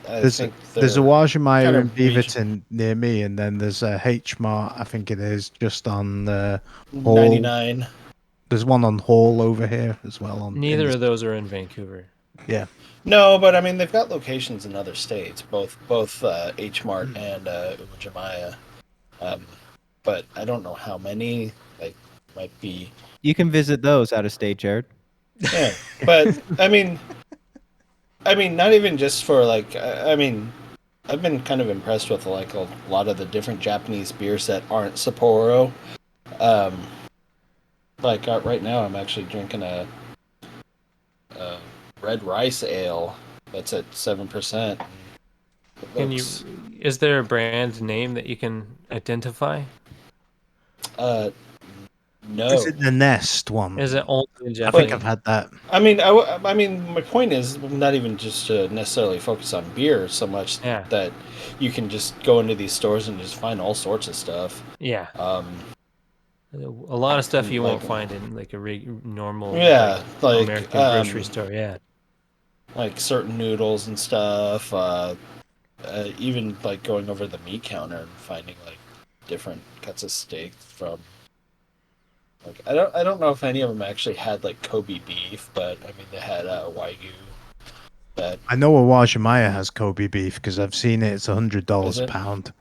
There's a they're Wajimaya kind in of region- Beaverton near me, and then there's a H Mart, I think it is, just on Hall. 99. There's one on Hall over here as well. Neither of those are in Vancouver. Yeah. No, but I mean they've got locations in other states, both H Mart and Ujamaya. But I don't know how many. Like might be. You can visit those out of state, Jared. Yeah, but I mean, not even just for like. I mean, I've been kind of impressed with like a lot of the different Japanese beers that aren't Sapporo. Like right now, I'm actually drinking a red rice ale that's at 7%. Can you? Is there a brand name that you can identify? No. Is it the Nest one? Is it only in I Japanese? think I've had that. I mean, my point is not even just to necessarily focus on beer so much Yeah. that you can just go into these stores and just find all sorts of stuff. Yeah. Um, A lot of stuff you won't like- find in like a normal yeah, like American grocery store. Yeah. like certain noodles and stuff. Even like going over the meat counter and finding like different cuts of steak from. Like I don't know if any of them actually had like Kobe beef, but I mean they had Wagyu. That I know Wajimaya has Kobe beef because I've seen it. It's $100 Is a it? pound.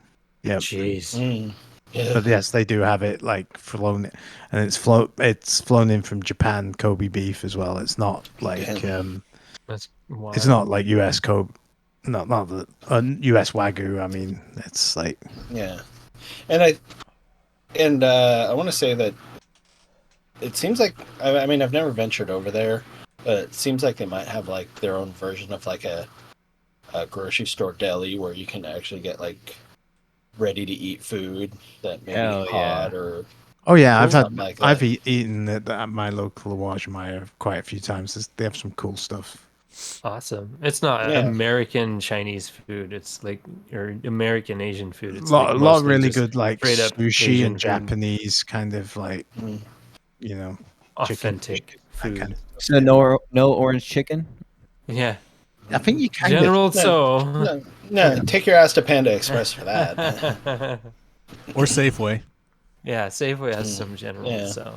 Yep. Jeez. Yeah. But yes, they do have it like flown, and it's flown in from Japan Kobe beef as well. It's not like That's wild. it's not like US Kobe, not the US Wagyu. I mean, it's like Yeah, and I want to say that it seems like I mean I've never ventured over there, but it seems like they might have like their own version of like a grocery store deli where you can actually get like ready to eat food that maybe Hell hot yeah. or oh yeah, I've something like that. I've eaten at my local Wajimaya quite a few times. They have some cool stuff. Awesome. It's not Yeah. American Chinese food. It's like or American Asian food. It's A lot like of mostly really just good like straight up sushi Asian and food. Japanese kind of like Mm. chicken, Authentic that food. kind of So no orange chicken. Yeah. I think you kind General of Tso. No, take your ass to Panda Express for that. Or Safeway. Yeah, Safeway has some General Yeah. Tso.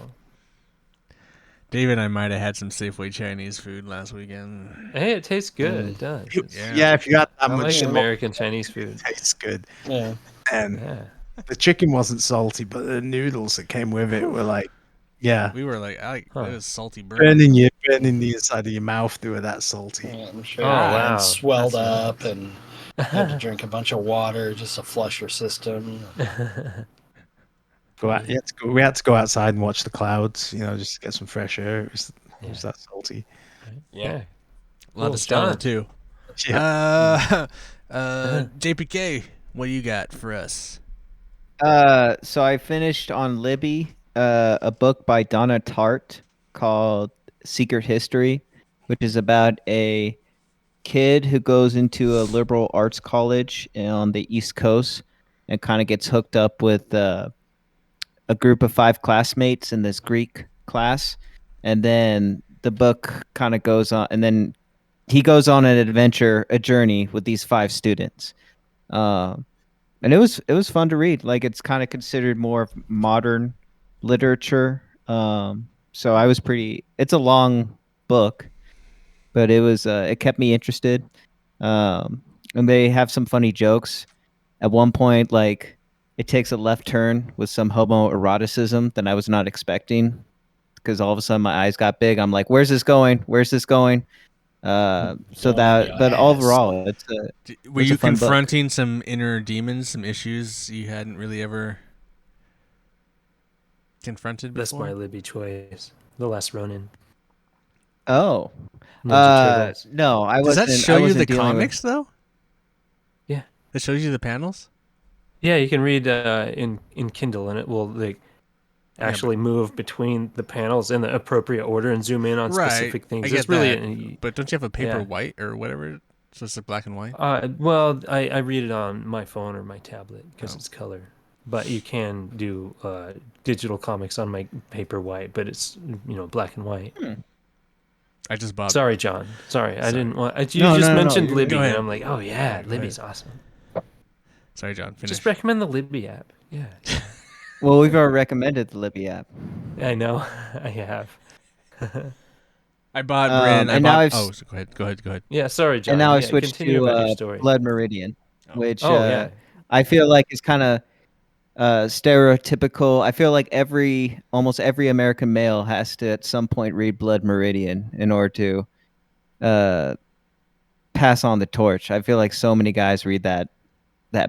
David and I might have had some Safeway Chinese food last weekend. Hey, it tastes good. It does. yeah. If you got that I much, like salt, American Chinese food. it tastes good. Yeah. And Yeah. the chicken wasn't salty, but the noodles that came with it were like, yeah, We were like, it Huh. was salty burn. burning the inside of your mouth. They were that salty. Yeah, I'm sure. Oh, wow. And swelled That's up and had to drink a bunch of water just to flush your system. Go out, we had to go outside and watch the clouds, just to get some fresh air. It was that salty. Yeah. A lot Cool. of Stella John. too. JPK, what do you got for us? So I finished on Libby, a book by Donna Tartt called Secret History, which is about a kid who goes into a liberal arts college on the East Coast and kind of gets hooked up with a group of 5 classmates in this Greek class. And then the book kind of goes on, and then he goes on an adventure, a journey with these 5 students. And it was fun to read. Like, it's kind of considered more of modern literature. So I was pretty. It's a long book, but it kept me interested. And they have some funny jokes. At one point, like, it takes a left turn with some homoeroticism that I was not expecting, because all of a sudden my eyes got big. I'm like, "Where's this going? Where's this going?" But overall, Were it's a you fun book. confronting some inner demons, some issues you hadn't really ever confronted That's before? my Libby choice. The Last Ronin. Oh, Ninja Turtles. no, I Does wasn't. that show I you wasn't the dealing with- comics though? Yeah. It shows you the panels. Yeah, you can read in Kindle, and it will actually move between the panels in the appropriate order and zoom in on specific things. I get It's really, that. But don't you have a paper yeah. white or whatever? So it's a black and white. Well, I read it on my phone or my tablet because Oh. it's color. But you can do digital comics on my paper white, but it's black and white. I just bought. Sorry, John. Sorry, I didn't want. You No, just no, no, mentioned you're Libby, good. Go and ahead. I'm like, oh yeah, Go Libby's awesome. Sorry, John. Finish. Just recommend the Libby app. Yeah, Well, we've already recommended the Libby app. I know. I have. I bought Bryn. and now I've Oh, so go ahead. Yeah, sorry, John. and now I've Yeah, switched continue about your to story. Blood Meridian, which yeah. I feel like is kind of stereotypical. I feel like almost every American male has to at some point read Blood Meridian in order to pass on the torch. I feel like so many guys read that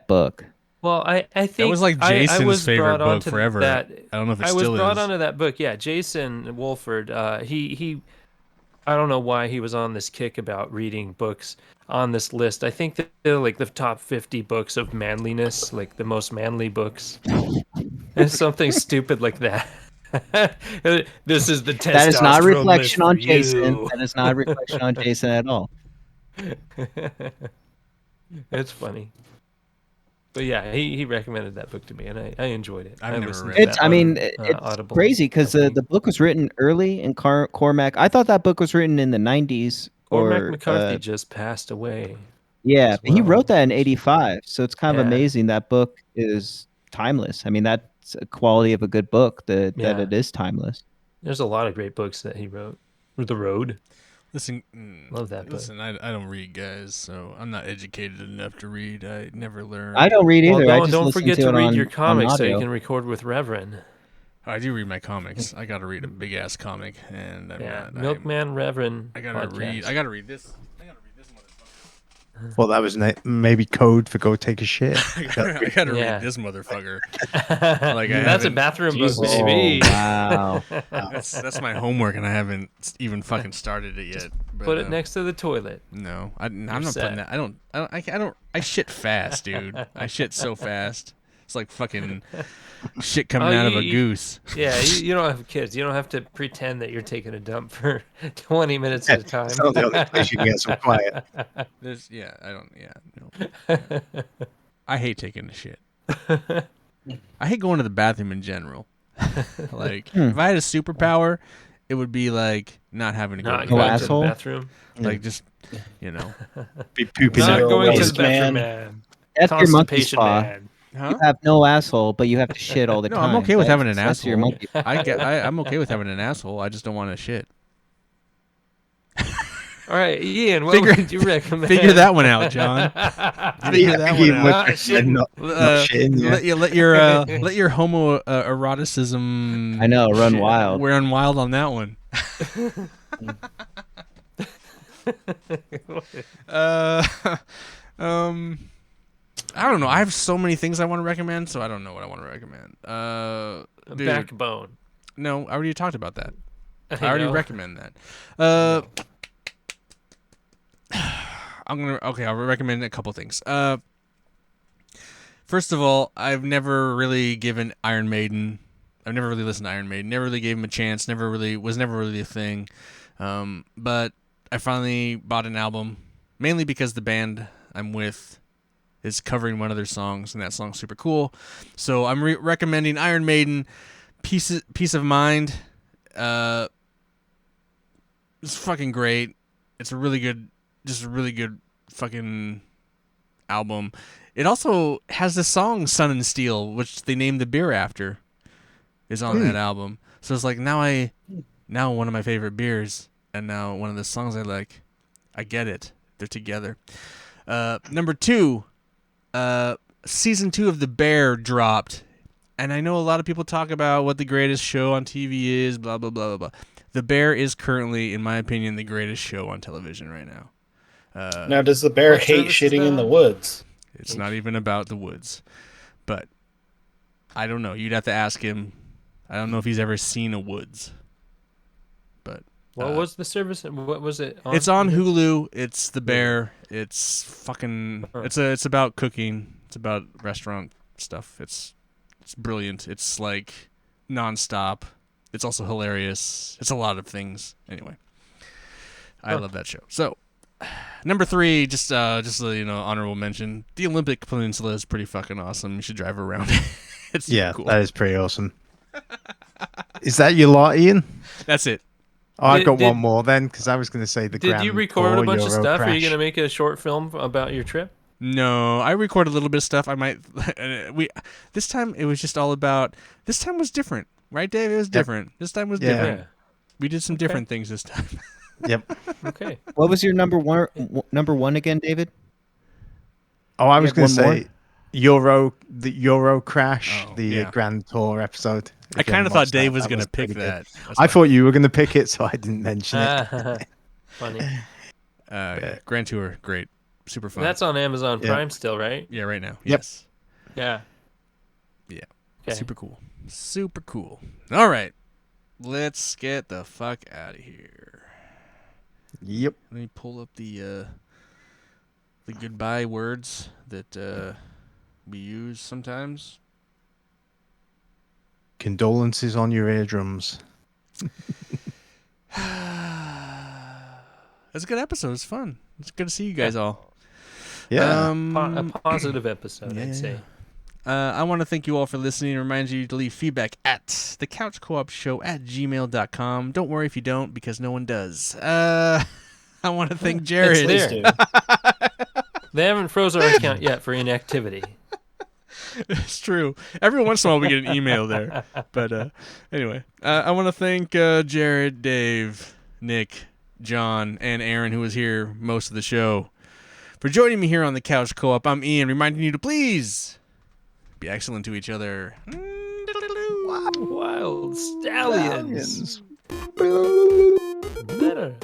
book. Well, I think That was like I Jason's was favorite brought book onto forever. That, I don't know if it I was still brought is. onto that book. Yeah, Jason Wolford. He I don't know why he was on this kick about reading books on this list. I think that they're like the top 50 books of manliness, like the most manly books. It's something stupid like that. This is the testosterone That is not a list reflection for on Jason. you. That is not a reflection on Jason at all. It's funny. But yeah, he recommended that book to me, and I enjoyed it. I've never listened read to it. It's. that I mean, on, it's Audible crazy because company. the book was written early in Cormac. I thought that book was written in the 90s. Cormac or McCarthy just passed away. Yeah, as he well. wrote that in '85, so it's kind of Yeah. amazing that book is timeless. I mean, that's a quality of a good book that Yeah. it is timeless. There's a lot of great books that he wrote. The Road. Listen, Love that book. listen. I don't read, guys, so I'm not educated enough to read. I never learned. I don't read either. Well, I just don't listen forget to to it read on, your comics on so you audio. can record with Reverend. I do read my comics. I got to read a big ass comic, and I'm Yeah, not. Milkman Reverend. I gotta podcast. read. I gotta read this. I gotta read this motherfucker. Well, that was maybe code for go take a shit. I gotta Yeah. read this motherfucker. Like I that's a haven't- bathroom Jesus. book, baby. Oh, wow. That's my homework, and I haven't even fucking started it yet. But, Put it next to the toilet. No, I'm not set. putting that. I don't. I shit fast, dude. I shit so fast. It's like fucking shit coming Oh, out of a you- goose. Yeah, you don't have kids. You don't have to pretend that you're taking a dump for 20 minutes at a time. It's not the only place you can get some quiet. I don't. Yeah, no. I hate taking a shit. I hate going to the bathroom in general. Like, if I had a superpower, it would be like not having to go Not to the going No bathroom. to the asshole? bathroom. Like, just, you know. Be pooping Not in Zero going to the waste, bathroom, man. man. That's your monkey Constipation, spa. man. Huh? You have no asshole, but you have to shit all the No, time. I'm okay with having an That's your asshole. monkey. I'm okay with having an asshole. I just don't want to shit. All right, Ian, what Figure- would you recommend? Figure that one out, John. Figure that one out. Not shitting. not shitting, yeah. Let your homo eroticism. I know, run shit, wild. We're on wild on that one. I don't know. I have so many things I want to recommend, so I don't know what I want to recommend. Dude, Backbone. no, I already talked about that. I I already know. recommend that. I'll recommend a couple things. First of all, I've never really given Iron Maiden. I've never really listened to Iron Maiden. Never really gave him a chance. Never really a thing. But I finally bought an album, mainly because the band I'm with is covering one of their songs, and that song's super cool. So I'm recommending Iron Maiden, Peace of Mind. It's fucking great. It's a really good fucking album. It also has the song Sun and Steel, which they named the beer after, is on that album. So it's like now one of my favorite beers, and now one of the songs I like. I get it. They're together. Number 2, season 2 of The Bear dropped, and I know a lot of people talk about what the greatest show on TV is, blah, blah, blah, blah, blah. The Bear is currently, in my opinion, the greatest show on television right now. Now, does the bear what hate service is shitting that in the on? woods? It's not even about the woods, but I don't know. You'd have to ask him. I don't know if he's ever seen a woods, but What was the service? What was it? it's on Hulu. It's The Bear. It's fucking. It's about cooking. It's about restaurant stuff. It's brilliant. It's like nonstop. It's also hilarious. It's a lot of things. Anyway, I love that show. So, number 3, just honorable mention. The Olympic Peninsula is pretty fucking awesome. You should drive around. It's super cool. That is pretty awesome. Is that your lot, Ian? That's it. Oh, I got one more then, because I was going to say the Did Grand you record a bunch of Euro stuff? Are you crash. going to make a short film about your trip? No, I recorded a little bit of stuff. I might. This time it was just all about. This time was different, right, Dave? It was different. This time was different. Yeah. We did some different things this time. Yep. Okay. What was your number one again, David? Oh, I was have going to one say the Euro crash, Oh, the yeah. Grand Tour episode. I kind of thought Dave was going to pick that. I thought you were going to pick it, so I didn't mention it. Funny. Grand Tour, great, super fun. That's on Amazon Prime still, right? yeah, right now. Yep. Yes. Yeah. Yeah. Okay. Super cool. Super cool. All right, let's get the fuck out of here. Yep. Let me pull up the goodbye words that we use sometimes. Condolences on your eardrums. It's a good episode. It's fun. It's good to see you guys all. Yeah. A positive episode, I'd say. I want to thank you all for listening and remind you to leave feedback at thecouchcoopshow@gmail.com. Don't worry if you don't, because no one does. I want to thank Jared. Please do. They haven't froze our account yet for inactivity. It's true. Every once in a while we get an email there. But anyway, I want to thank Jared, Dave, Nick, John, and Aaron, who was here most of the show, for joining me here on the Couch Co-op. I'm Ian, reminding you to please be excellent to each other. Wild stallions. Better.